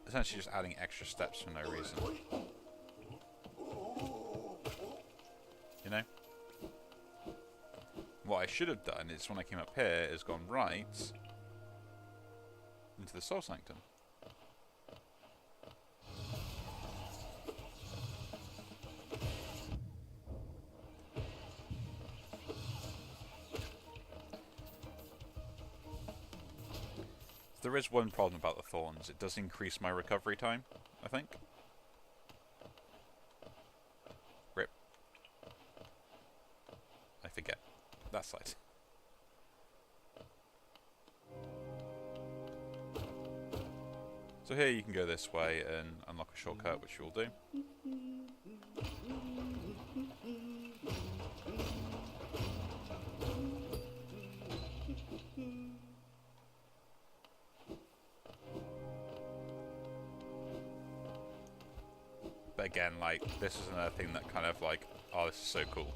essentially just adding extra steps for no reason. You know? What I should have done is, when I came up here, is gone right into the Soul Sanctum. There is one problem about the thorns. It does increase my recovery time, I think. Rip. I forget. That side. So here you can go this way and unlock a shortcut, which you'll do. But again, like, this is another thing that kind of like, oh, this is so cool.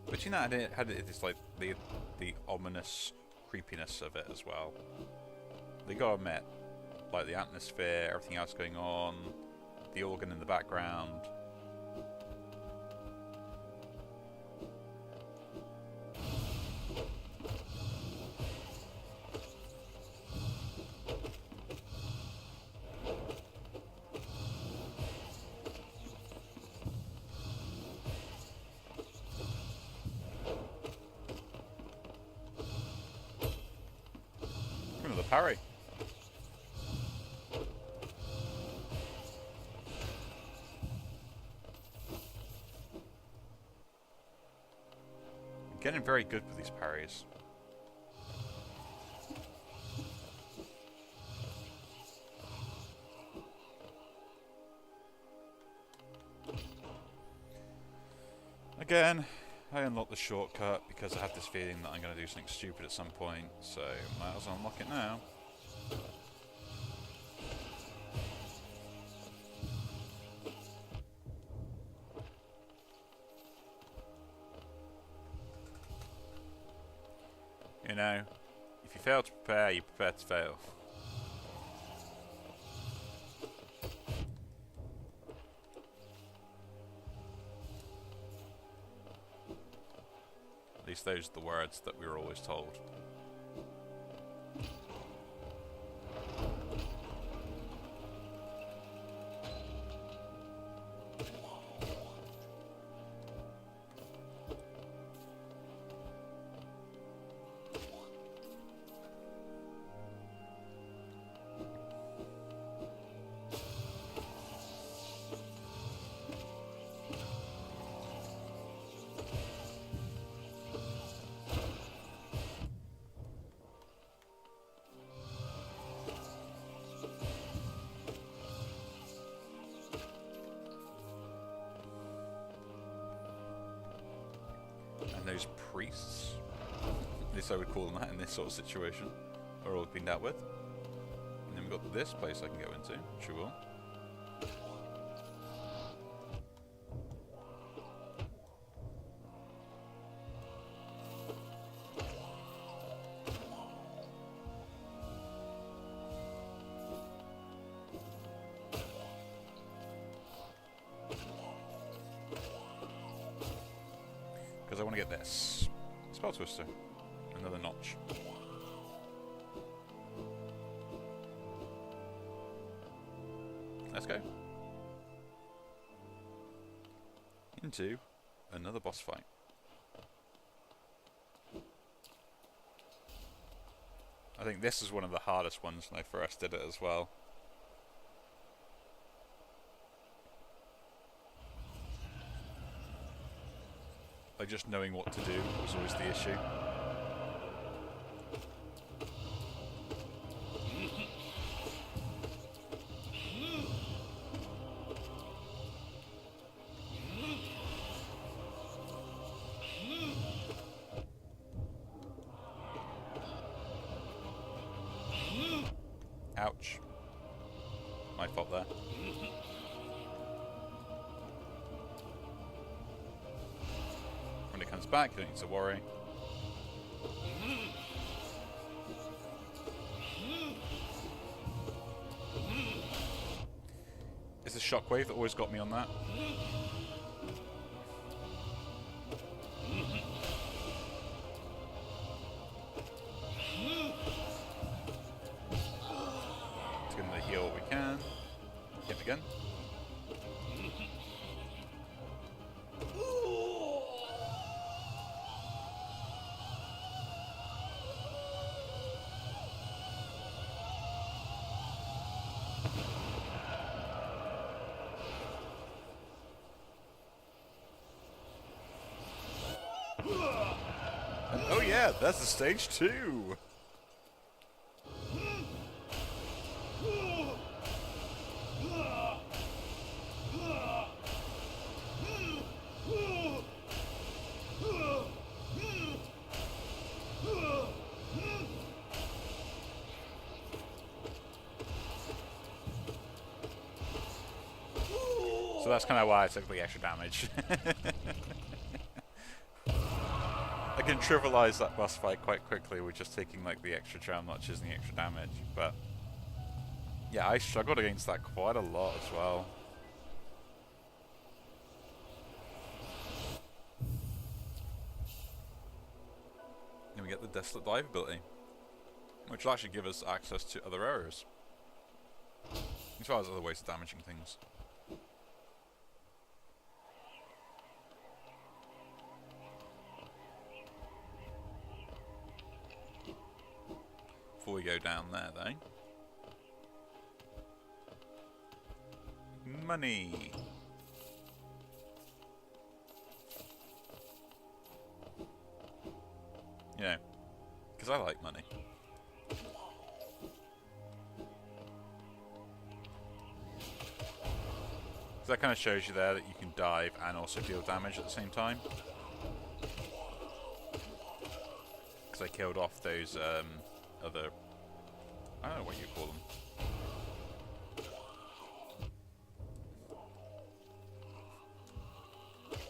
But you know, it's like the ominous creepiness of it as well. They gotta admit, like the atmosphere, everything else going on, the organ in the background. Another parry. I'm getting very good with these parries. Again, I unlocked the shortcut because I have this feeling that I'm going to do something stupid at some point, so might as well unlock it now. You know, if you fail to prepare, you prepare to fail. At least those are the words that we were always told. And those priests, at least I would call them that in this sort of situation, are all been dealt with. And then we've got this place I can go into, which we will. Because I want to get this. Spell Twister. Another notch. Let's go. Into another boss fight. I think this is one of the hardest ones when I first did it as well. Like just knowing what to do was always the issue. Ouch. My fault there. When it comes back, you don't need to worry. It's the shockwave that always got me on that. Let's get him to heal what we can. Hit again. And oh yeah, that's the stage 2. So that's kind of why I took the extra damage. I can trivialize that boss fight quite quickly with just taking like the extra charm notches and the extra damage, but yeah, I struggled against that quite a lot as well. Then we get the Desolate Dive ability, which will actually give us access to other areas, as well as other ways of damaging things. Before we go down there, though. Money! You know, because I like money. So that kind of shows you there that you can dive and also deal damage at the same time. because I killed off those other, I don't know what you call them.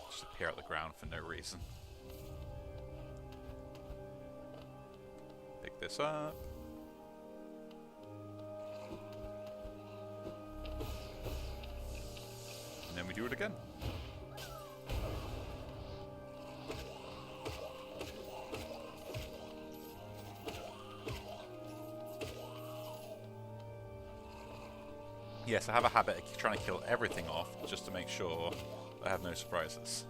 Just appear out the ground for no reason. Pick this up. And then we do it again. Yes, I have a habit of trying to kill everything off just to make sure I have no surprises.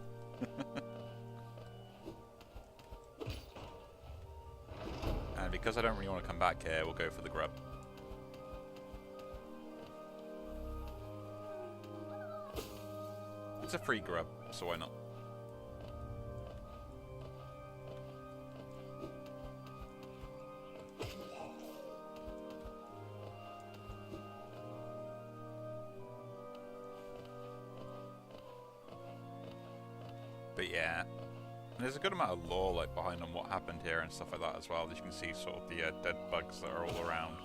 And because I don't really want to come back here, we'll go for the grub. It's a free grub, so why not? But yeah, there's a good amount of lore like behind on what happened here and stuff like that as well. As you can see, sort of the dead bugs that are all around.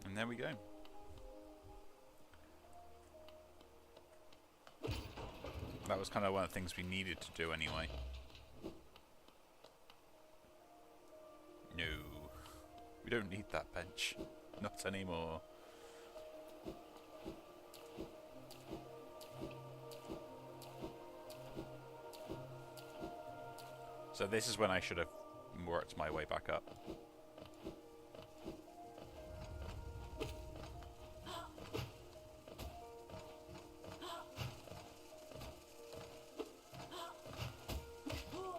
And there we go. That was kind of one of the things we needed to do anyway. No. We don't need that bench. Not anymore. So this is when I should have worked my way back up.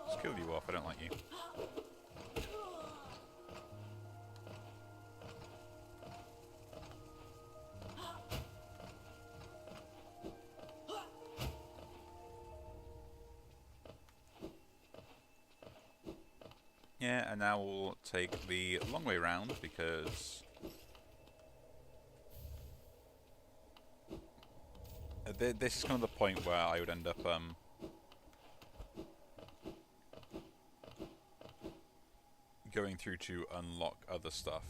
Let's kill you off, I don't like you. Yeah, and now we'll take the long way round because this is kind of the point where I would end up going through to unlock other stuff.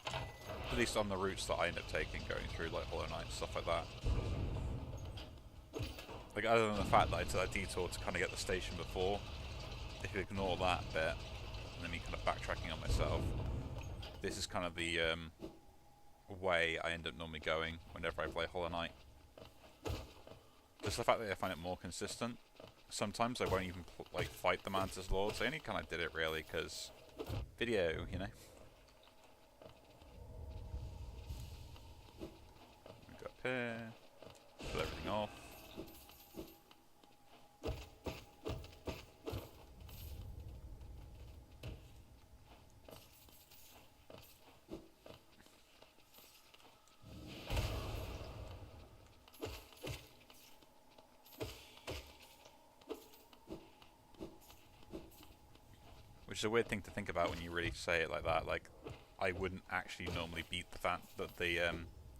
At least on the routes that I end up taking, going through like Hollow Knight, stuff like that. Like, other than the fact that I took that detour to kind of get the station before, if you ignore that bit, and then me kind of backtracking on myself, this is kind of the way I end up normally going whenever I play Hollow Knight. Just the fact that I find it more consistent. Sometimes I won't even like fight the Mantis Lords. I only kind of did it really because video, you know. We go up here, put everything off. Which is a weird thing to think about when you really say it like that. Like, I wouldn't actually normally beat the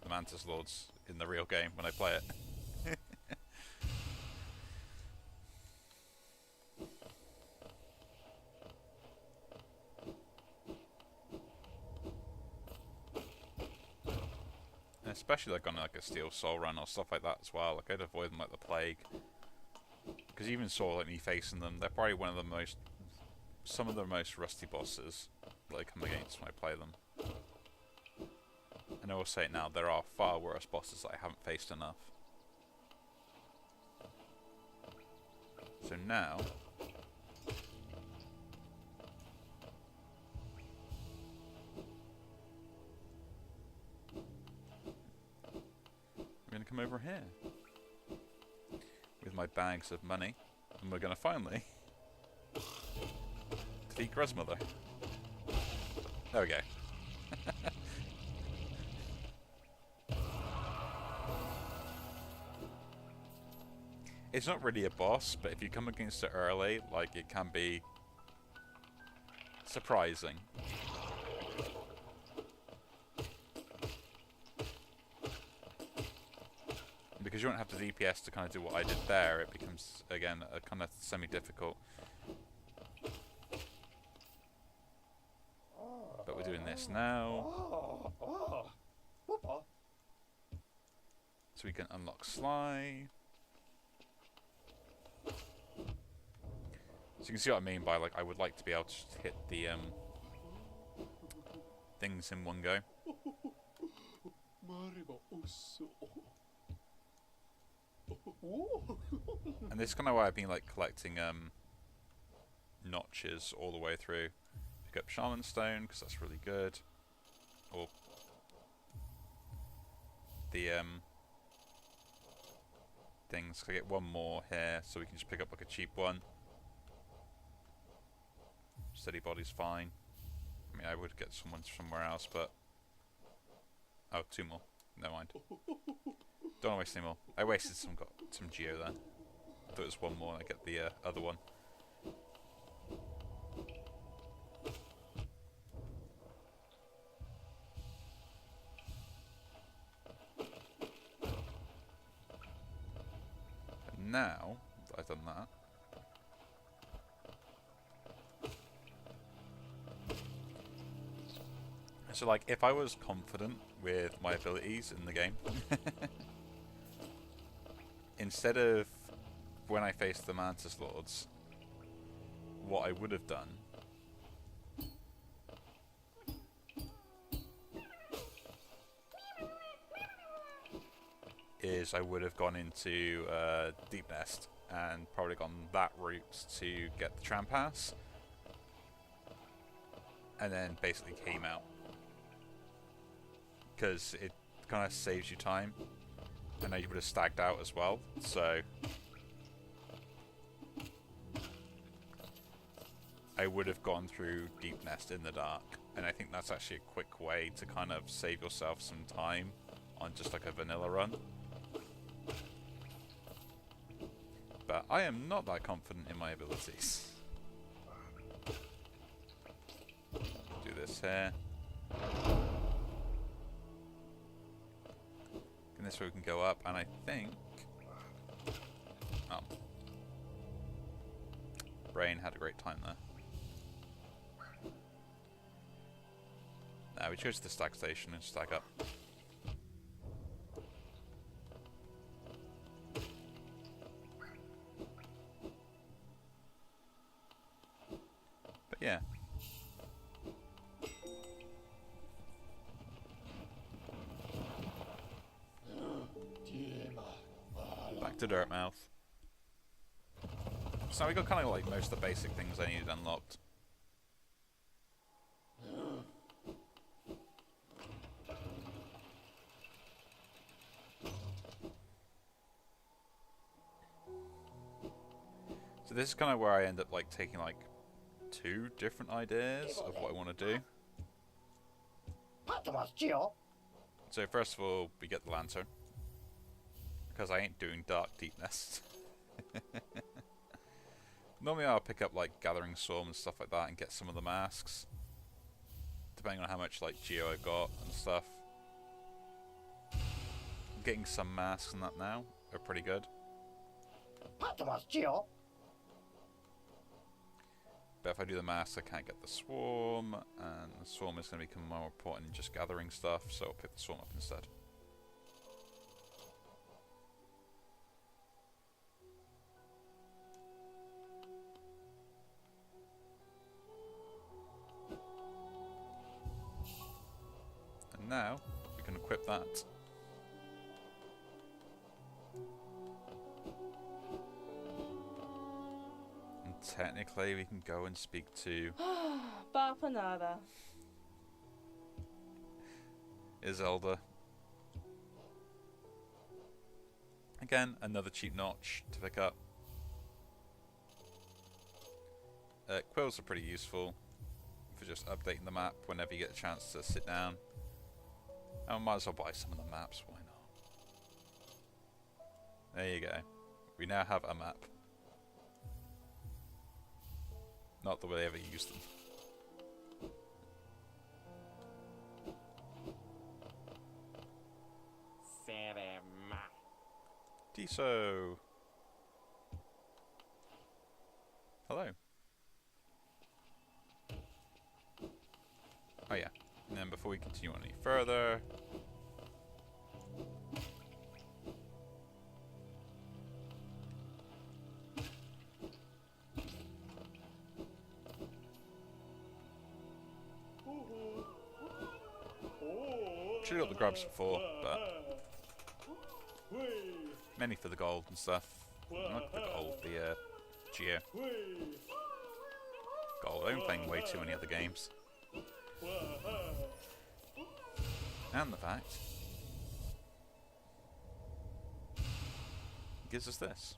Mantis Lords in the real game when I play it. Especially like on like a Steel Soul run or stuff like that as well. Like, I'd avoid them like the plague. Because even saw like me facing them, they're probably some of the most rusty bosses that I come against when I play them. And I will say it now, there are far worse bosses that I haven't faced enough. So now we're going to come over here. my bags of money, and we're going to finally defeat Gruzmother. There we go. It's not really a boss, but if you come against it early, like, it can be surprising. Because you don't have the DPS to kind of do what I did there, it becomes, again, a kind of semi-difficult. But we're doing this now. So we can unlock Sly. So you can see what I mean by, like, I would like to be able to just hit the things in one go. And this is kind of why I've been, like, collecting notches all the way through. Pick up Shaman Stone, because that's really good. Or the things. I get one more here, so we can just pick up, like, a cheap one. Steady Body's fine. I mean, I would get someone somewhere else, but... Oh, 2 more. Never mind. Don't waste any more. I wasted some Geo there. I thought it was 1 more and I get the other one. And now that I've done that, so, like, if I was confident with my abilities in the game, instead of when I faced the Mantis Lords, what I would have done is I would have gone into Deep Nest and probably gone that route to get the Tram Pass, and then basically came out. Because it kind of saves you time. I know you would have stagged out as well, so I would have gone through Deep Nest in the dark, and I think that's actually a quick way to kind of save yourself some time on just like a vanilla run. But I am not that confident in my abilities. Do this here. And this way we can go up, and I think... Oh. Brain had a great time there. Now we chose the stack station and stack up. But yeah. Back to Dirtmouth. So we got kind of like most of the basic things I needed unlocked. So this is kind of where I end up like taking like 2 different ideas of what I want to do. So first of all, we get the Lantern. Because I ain't doing Dark Deep Nest. Normally I'll pick up like Gathering Storm and stuff like that and get some of the masks. Depending on how much like Geo I got and stuff. I'm getting some masks and that now. They're pretty good. But if I do the masks I can't get the Swarm. And the Swarm is going to become more important in just gathering stuff. So I'll pick the Swarm up instead. Now we can equip that. And technically we can go and speak to Bapanada. Iselda. Again, another cheap notch to pick up. Quills are pretty useful for just updating the map whenever you get a chance to sit down. I might as well buy some of the maps, why not? There you go. We now have a map. Not that we ever used them. Tiso! Hello. Oh yeah, and then before we continue on any further... Should have got the grubs before, but... Many for the gold and stuff. Not the gold, the Geo. Gold. I'm playing way too many other games. And the fact it gives us this.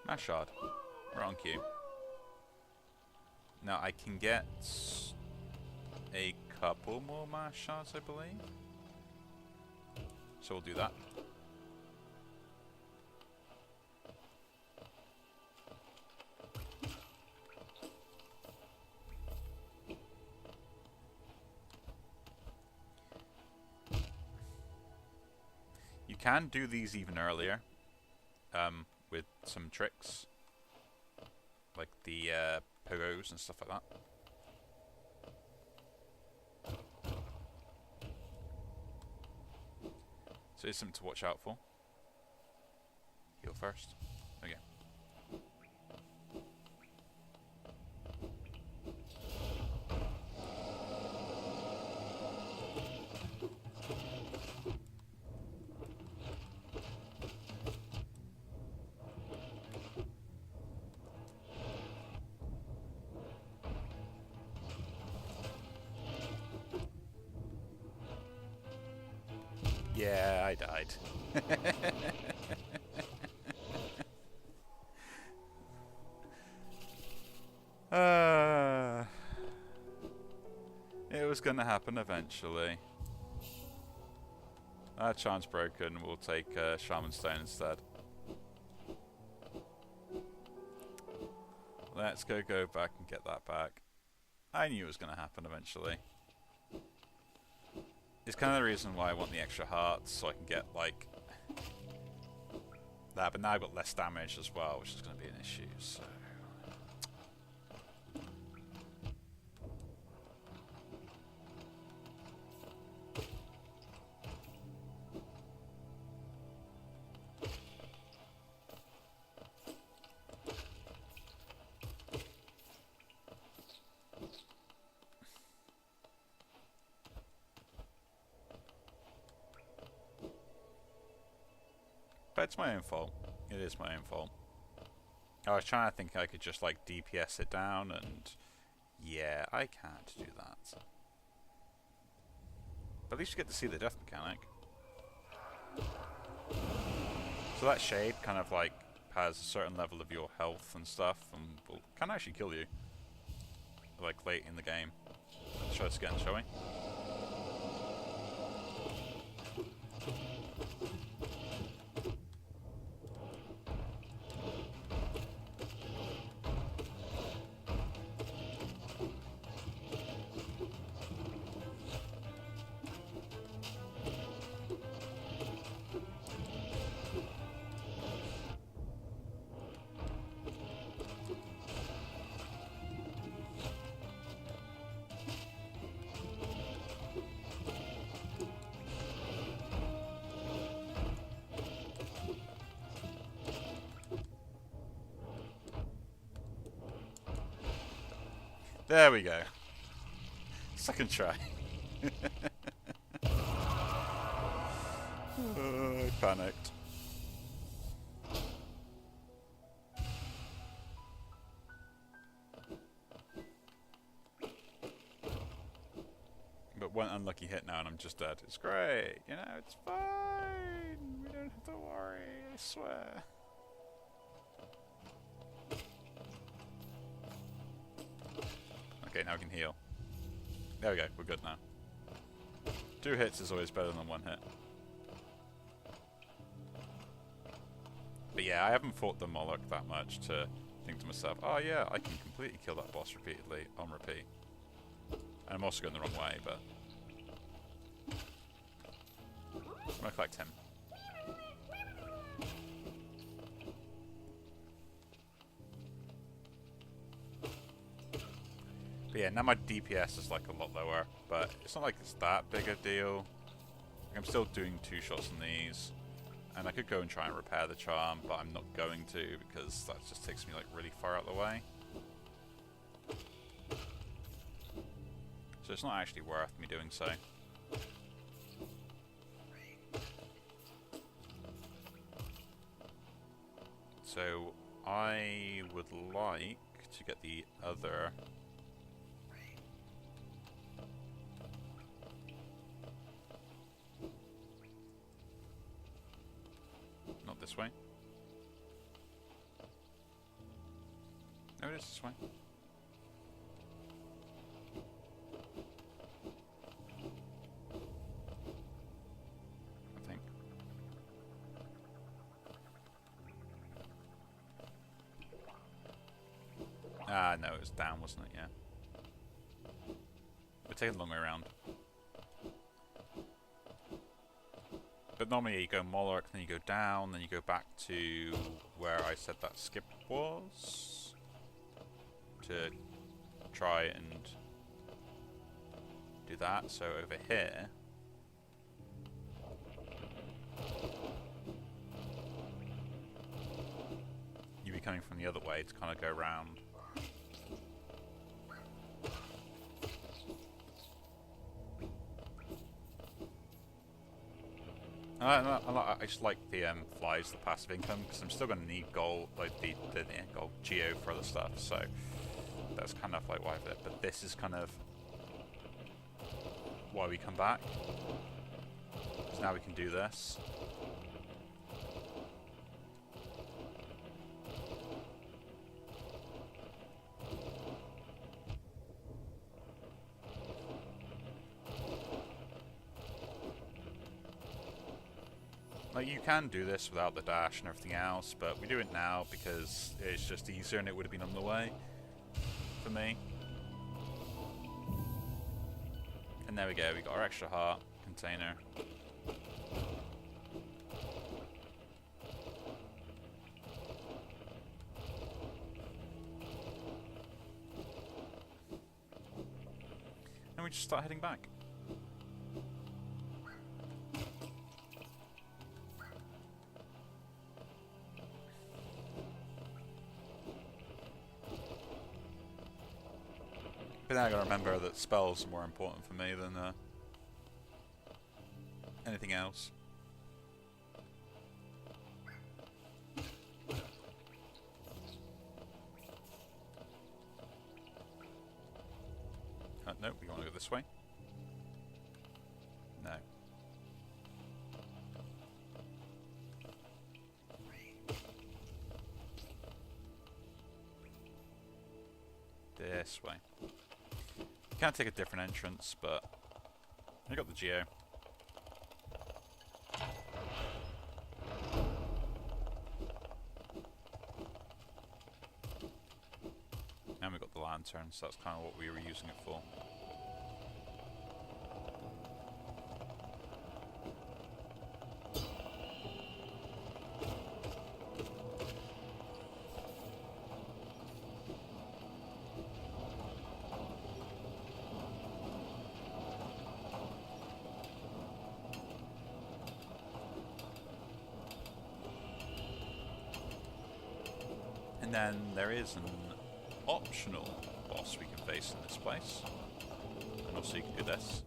Mass shard. We're on cue. Now I can get a couple more mass shards, I believe. So we'll do that. You can do these even earlier, with some tricks, like the pogos and stuff like that. So it's something to watch out for. Heal first. Okay. Yeah, I died. It was gonna happen eventually. That charm's broken. We'll take Shaman Stone instead. Let's go back and get that back. I knew it was gonna happen eventually. It's kind of the reason why I want the extra hearts, so I can get, like, that. But now I've got less damage as well, which is going to be an issue, so... But it's my own fault. It is my own fault. I was trying to think I could just like DPS it down, and yeah, I can't do that. But at least you get to see the death mechanic. So that shade kind of like has a certain level of your health and stuff, and can actually kill you. Like late in the game. Let's try this again, shall we? There we go. Second try. I panicked. But one unlucky hit now and I'm just dead. It's great. You know, it's fine. I swear. Okay, now we can heal. There we go, we're good now. 2 hits is always better than 1 hit. But yeah, I haven't fought the Moloch that much to think to myself, oh yeah, I can completely kill that boss repeatedly on repeat. And I'm also going the wrong way, but... I'm going to collect him. But yeah, now my DPS is like a lot lower, but it's not like it's that big a deal. Like, I'm still doing 2 shots on these, and I could go and try and repair the charm, but I'm not going to because that just takes me like really far out of the way. So it's not actually worth me doing so. So I would like to get the other... Not this way. No, it is this way. I think. Ah, no, it was down, wasn't it? Yeah. We're taking the long way around. But normally you go Moloch, then you go down, then you go back to where I said that skip was to try and do that. So over here, you'd be coming from the other way to kind of go around. I just like the flies, the passive income, because I'm still going to need gold, like the gold geo for other stuff. So that's kind of like why I have it. But this is kind of why we come back. So now we can do this. Like, you can do this without the dash and everything else, but we do it now because it's just easier and it would have been on the way for me. And there we go, we got our extra heart container. And we just start heading back. But then I gotta remember that spells are more important for me than anything else. No, we want to go this way. No. This way. You can take a different entrance, but I got the geo. And we got the lantern, so that's kind of what we were using it for. And then there is an optional boss we can face in this place. And also you can do this.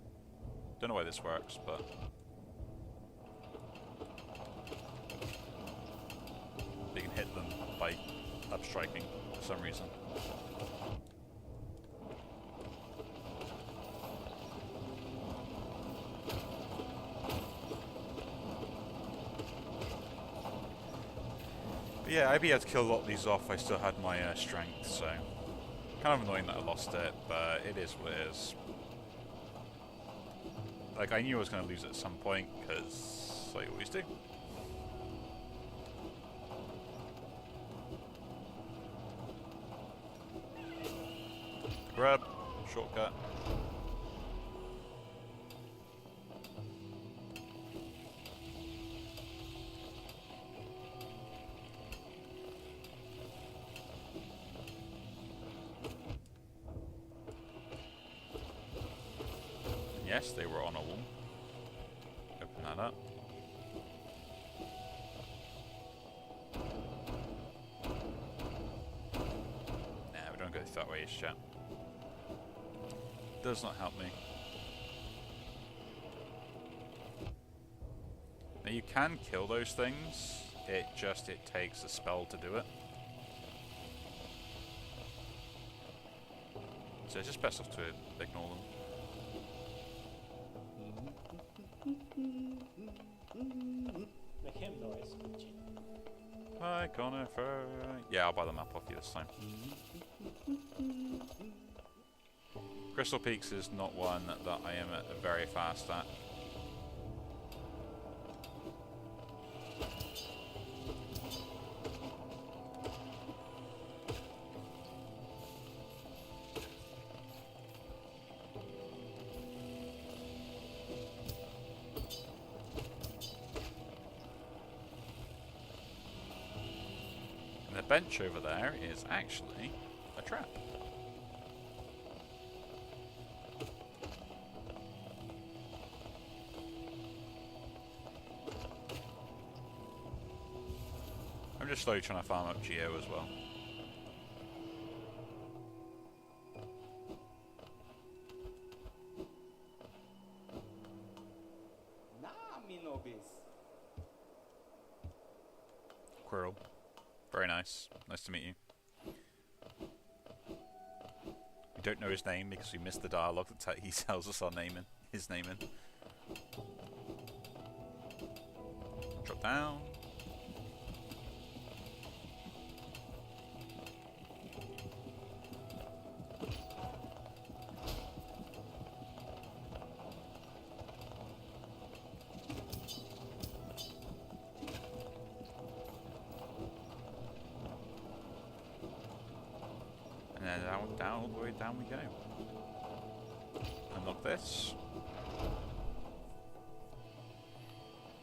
Don't know why this works, but... you can hit them by upstriking for some reason. But yeah, I'd be able to kill a lot of these off. I still had my strength, so kind of annoying that I lost it, but it is what it is. Like, I knew I was going to lose it at some point, because I always do. Grab, shortcut. Yes, they were on a wall. Open that up. Nah, we don't go that way, chat. Does not help me. Now you can kill those things. It takes a spell to do it. So it's just best off to ignore them. Make him noise. Hi, Conifer. Yeah, I'll buy the map off you this time. Crystal Peaks is not one that I am very fast at. And the bench over there is actually a trap. I'm just slowly trying to farm up Geo as well. Quirrell. Very nice. Nice to meet you. We don't know his name because we missed the dialogue that he tells us our name in. His name in. Drop down. And then down, all the way down we go. Unlock this.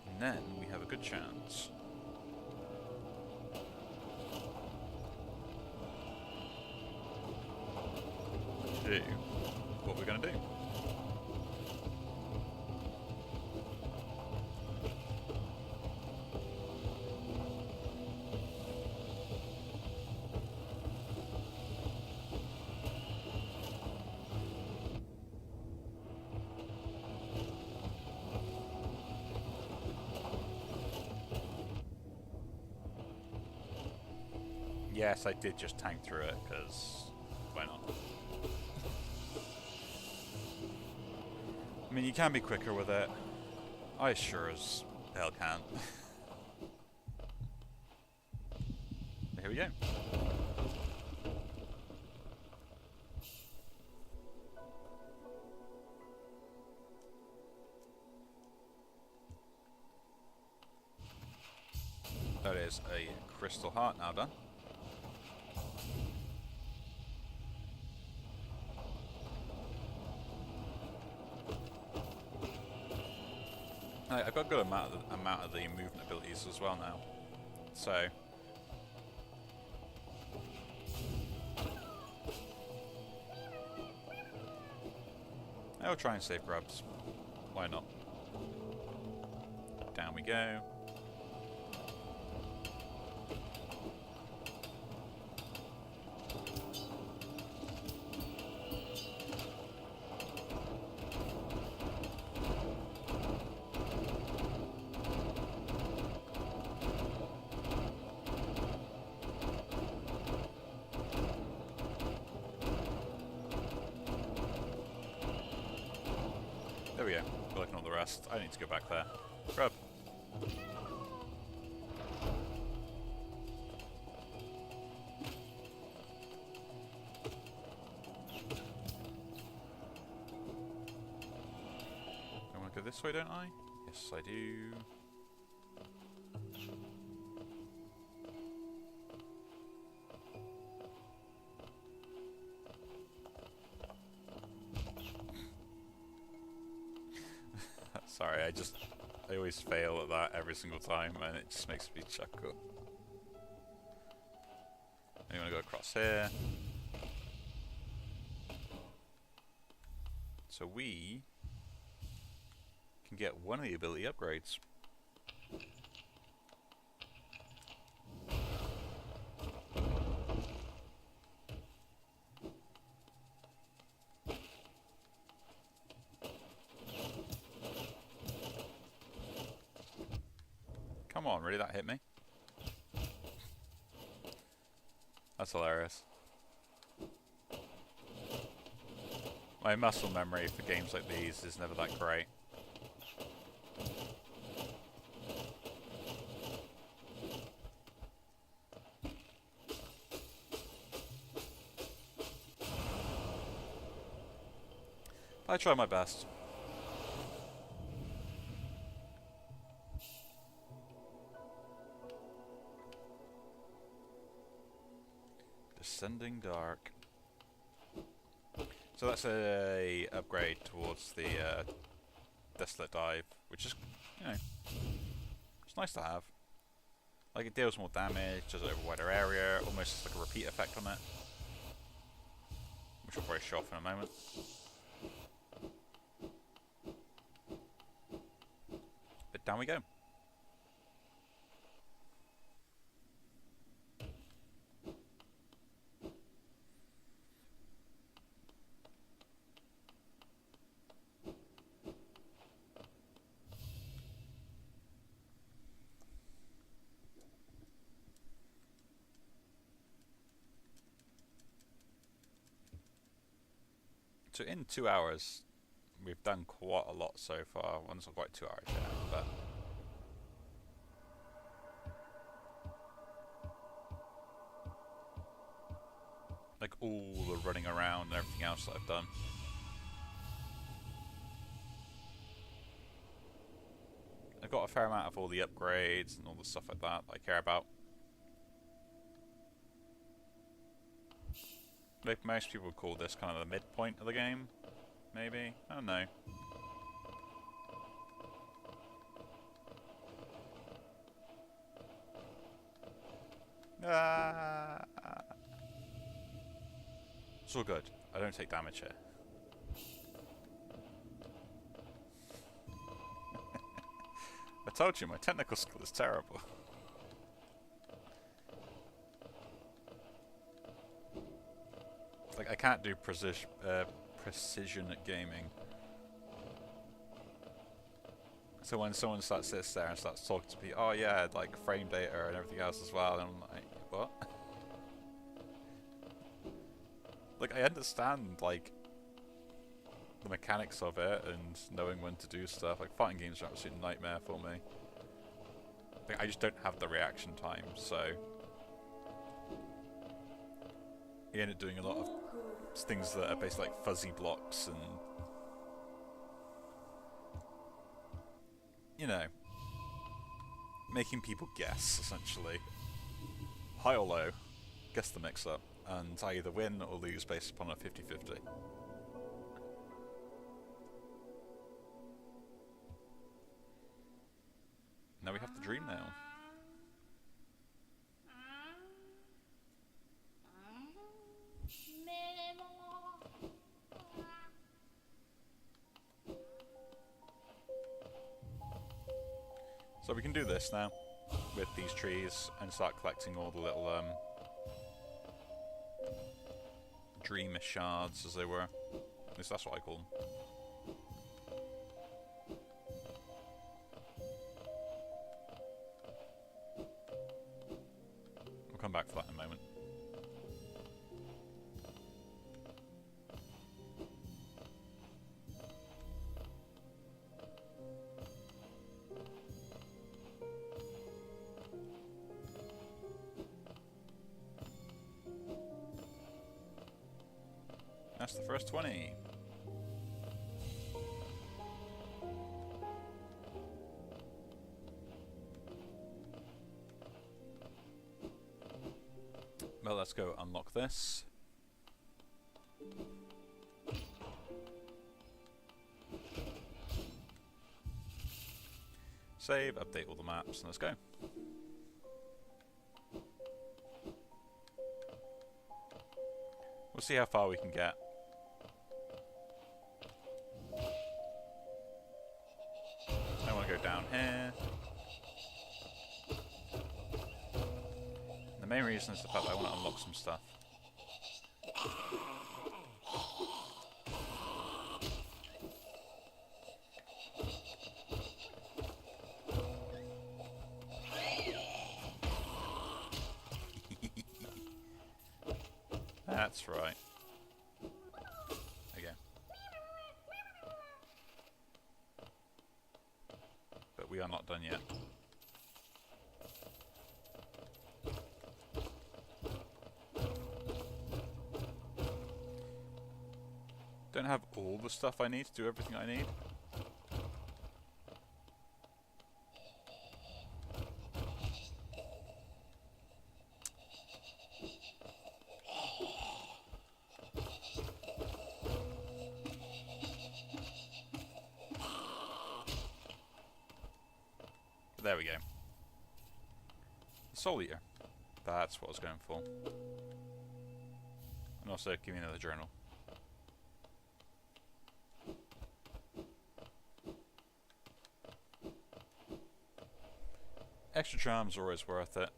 And then we have a good chance to do what we're going to do. Yes, I did just tank through it, because why not? I mean, you can be quicker with it. I sure as hell can. Here we go. That is a crystal heart now done. I've got a good amount of the movement abilities as well now, so I'll try and save grubs. Why not? Down we go. There we go. Collecting all the rest. I need to go back there. Grub. this way, don't I? Yes, I do. Sorry, I always fail at that every single time, and it just makes me chuckle. I'm gonna go across here. So we can get one of the ability upgrades. Come on, really? That hit me? That's hilarious. My muscle memory for games like these is never that great. I try my best. Descending Dark. So that's a upgrade towards the Desolate Dive, which is, you know, it's nice to have. Like, it deals more damage, does it over a wider area, almost like a repeat effect on it, which we'll probably show off in a moment. But down we go. So in 2 hours, we've done quite a lot so far. Well, it's not quite 2 hours yet, but like all the running around and everything else that I've done. I've got a fair amount of all the upgrades and all the stuff like that I care about. Like most people would call this kind of the midpoint of the game, maybe? I don't know. It's all good. I don't take damage here. I told you, my technical skill is terrible. Like, I can't do precision at gaming. So when someone sits there and starts talking to me, oh yeah, like frame data and everything else as well, and I'm like, what? Like, I understand, like, the mechanics of it and knowing when to do stuff. Like, fighting games are an absolute nightmare for me. Like, I just don't have the reaction time, so you end up doing a lot of things that are basically like fuzzy blocks and, you know, making people guess, essentially. High or low, guess the mix-up, and I either win or lose based upon a 50-50. Now we have to dream now. So we can do this now with these trees and start collecting all the little dream shards, as they were. At least that's what I call them. We'll come back for that in a moment. That's the first 20. Well, let's go unlock this. Save, update all the maps, and let's go. We'll see how far we can get. I want to go down here. The main reason is the fact that I want to unlock some stuff. That's right. Again. But we are not done yet. Don't have all the stuff I need to do everything I need. There we go. Soul Eater. That's what I was going for. And also, give me another journal. Extra charms are always worth it.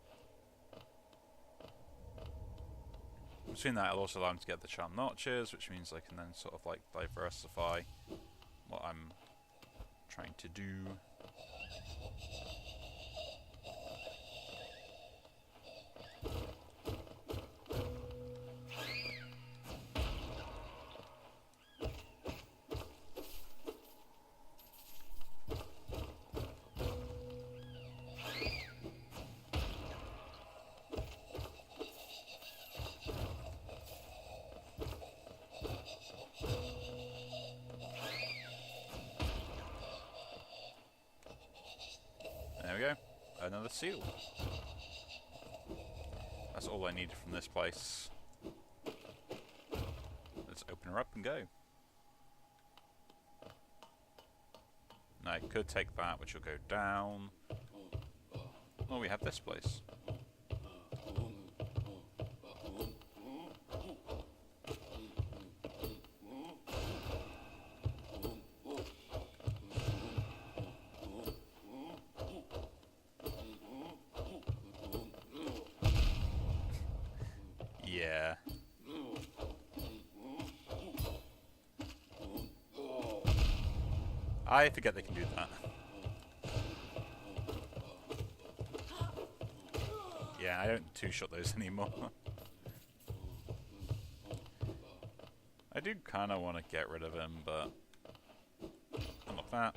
Between that, it'll also allow me to get the charm notches, which means I can then sort of like diversify what I'm trying to do. There we go. Another seal. That's all I needed from this place. Let's open her up and go. Now I could take that, which will go down. Oh, we have this place. Yeah. I forget they can do that. Yeah, I don't two-shot those anymore. I do kind of want to get rid of him, but unlock that.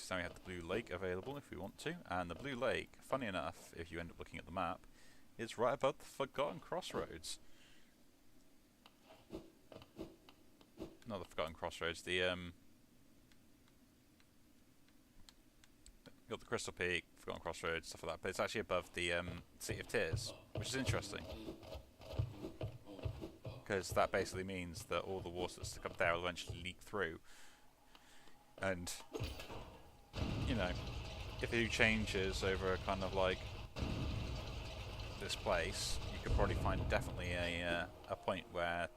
Now we have the Blue Lake available if we want to, and the Blue Lake, funny enough, if you end up looking at the map, is right above the Forgotten Crossroads. Not the Forgotten Crossroads, the got the Crystal Peak, Forgotten Crossroads, stuff like that, but it's actually above the City of Tears, which is interesting. Because that basically means that all the water that's stuck up there will eventually leak through. And you know, if it changes over kind of like this place, you could probably find definitely a point where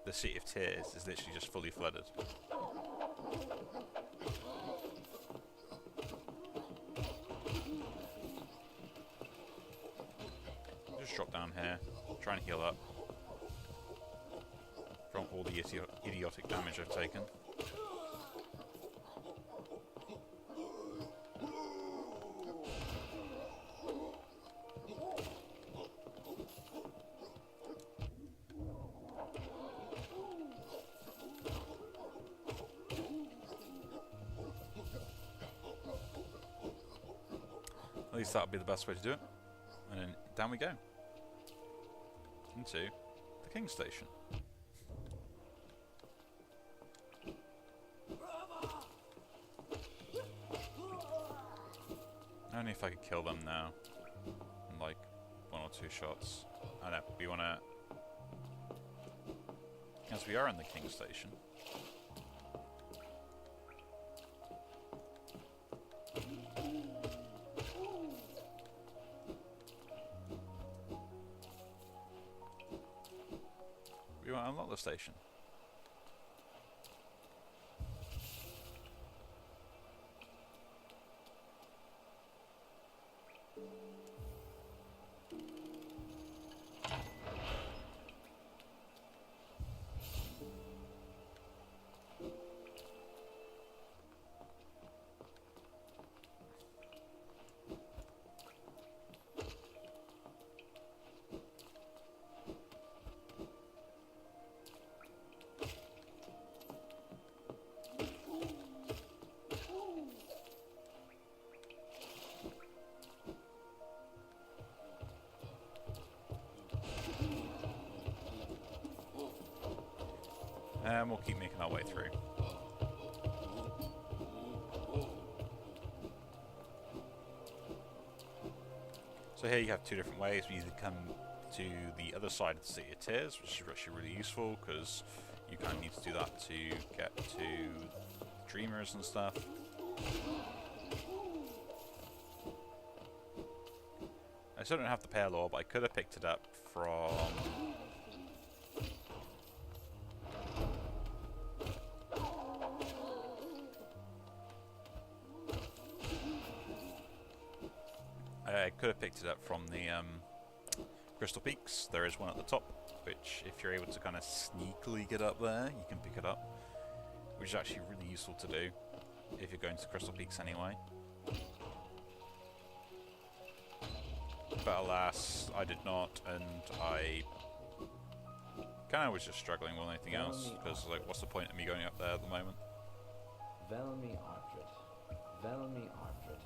the City of Tears is literally just fully flooded. Just drop down here, try and heal up from all the idiotic damage I've taken. At least that would be the best way to do it. And then down we go. Into the King Station. if I could kill them now. In like 1 or 2 shots. I know, we wanna... As we are in the King Station. We want to unlock the station. And we'll keep making our way through. So here you have 2 different ways. We either come to the other side of the City of Tears, which is actually really useful because you kind of need to do that to get to Dreamers and stuff. I still don't have the Pale Ore, but I could have picked it up from... I could have picked it up from the Crystal Peaks. There is one at the top, which if you're able to kind of sneakily get up there, you can pick it up. Which is actually really useful to do if you're going to Crystal Peaks anyway. But alas, I did not, and I kind of was just struggling more than anything else, because like, what's the point of me going up there at the moment? Velmi Ardred. Velmi Ardred.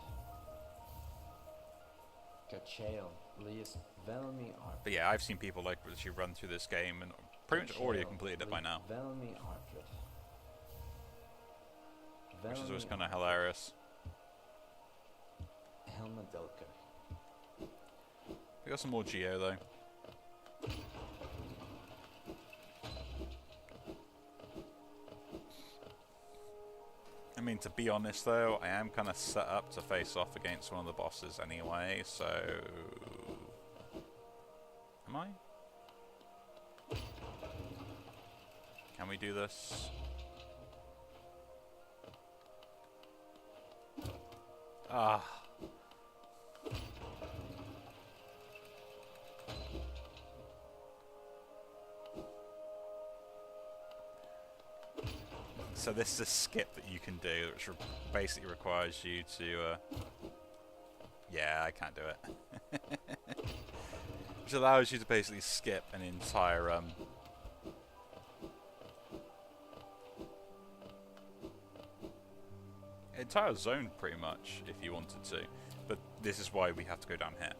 Gachael. Lias. Velmi Ardred. But yeah, I've seen people like literally run through this game and pretty much already completed it by now. Velmi Ardred. Which is always kind of hilarious. Helmadilka. We got some more Geo though. I mean, to be honest though, I am kind of set up to face off against one of the bosses anyway, so... Am I? Can we do this? Ah. So this is a skip that you can do, which basically requires you to... yeah, I can't do it. Which allows you to basically skip an entire... entire zone, pretty much, if you wanted to. But this is why we have to go down here.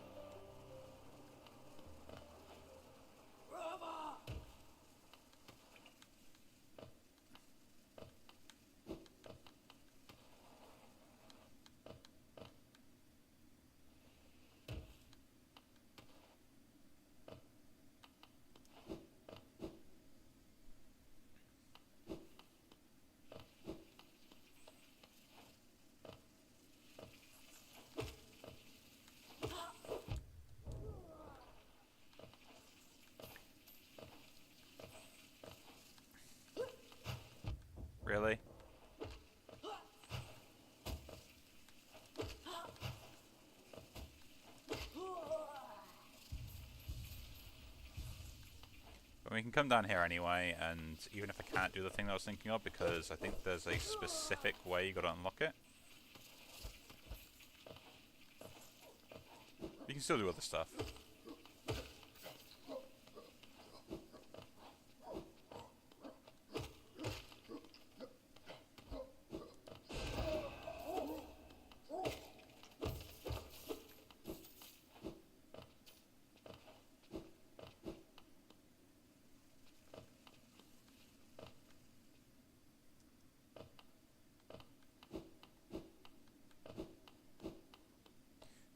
Really? But we can come down here anyway, and even if I can't do the thing that I was thinking of, because I think there's a specific way you gotta unlock it. You can still do other stuff.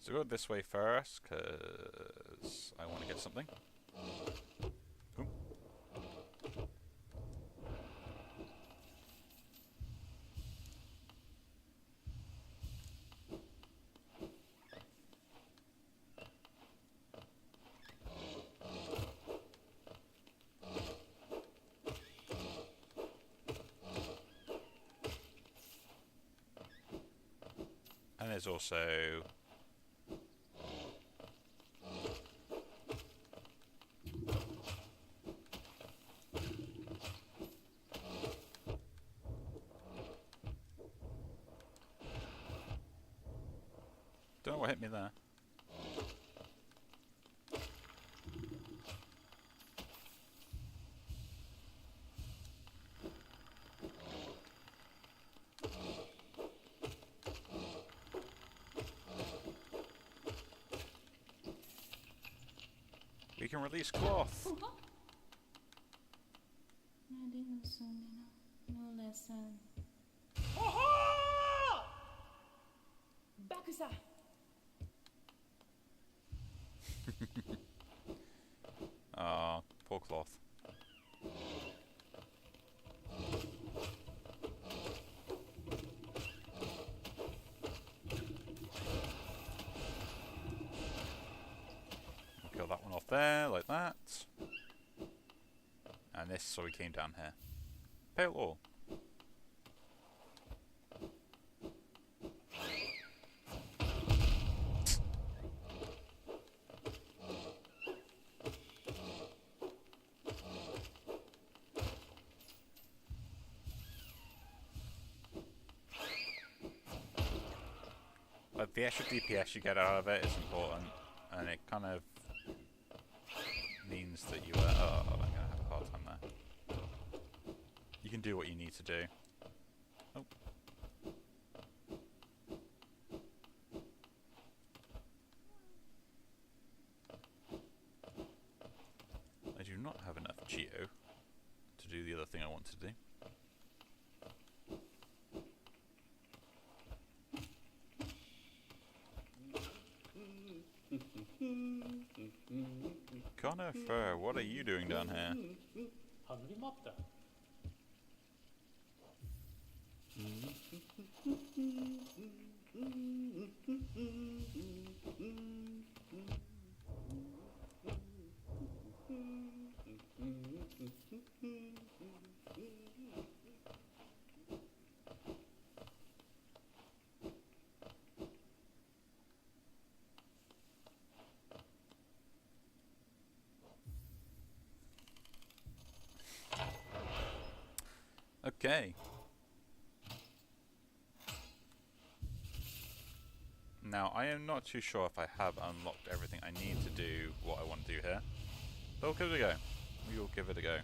So go this way first, because I want to get something. Ooh. And there's also don't know what hit me there. We can release cloth. No lesson. Bakusa! Ah, poor cloth. Kill that one off there, like that. And this, so we came down here. Pale ore. But the extra DPS you get out of it is important, and it kind of means that you oh, I'm gonna have a hard time there. You can do what you need to do. Oh. I do not have enough Geo to do the other thing I want to do. Conifer, what are you doing down here? Hungry Mopta. Okay. Now, I am not too sure if I have unlocked everything I need to do what I want to do here. But we'll give it a go. We will give it a go.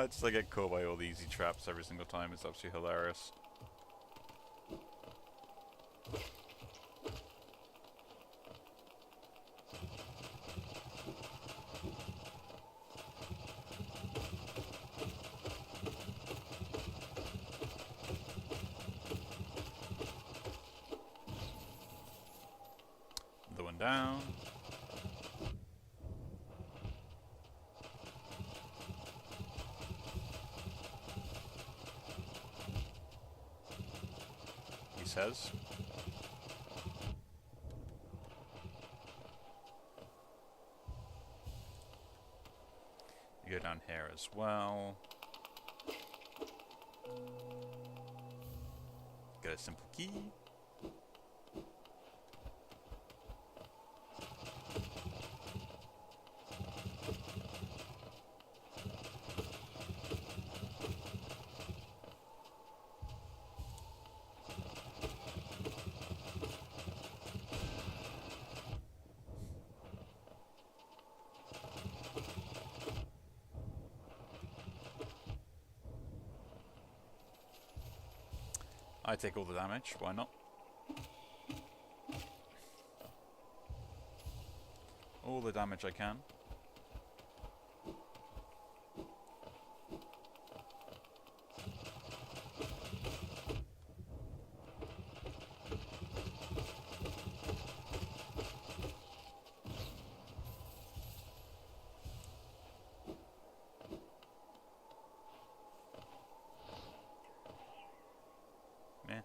Just I get caught by all the easy traps every single time. It's absolutely hilarious. The one down. Says. You go down here as well. Get a simple key. I take all the damage, why not? All the damage I can. Yeah.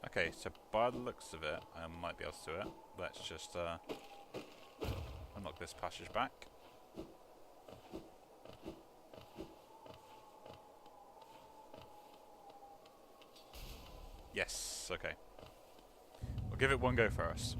Okay, so by the looks of it, I might be able to do it. Let's just unlock this passage back. Yes, okay. We'll give it one go first.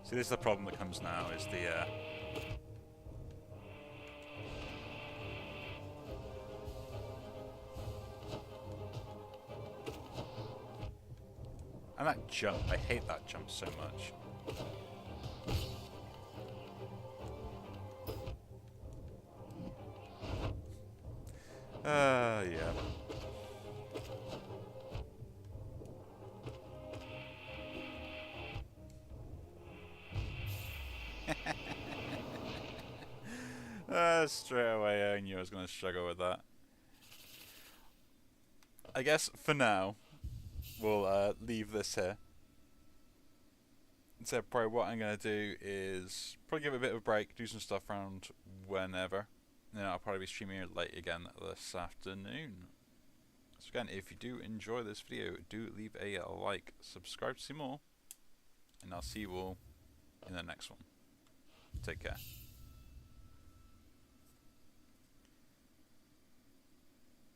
See, this is the problem that comes now, is the and that jump, I hate that jump so much. Yeah. Straight away I knew I was going to struggle with that. I guess for now, we'll leave this here. So probably what I'm going to do is probably give it a bit of a break, do some stuff around whenever. Then I'll probably be streaming it late again this afternoon. So again, if you do enjoy this video, do leave a like, subscribe to see more, and I'll see you all in the next one. Take care.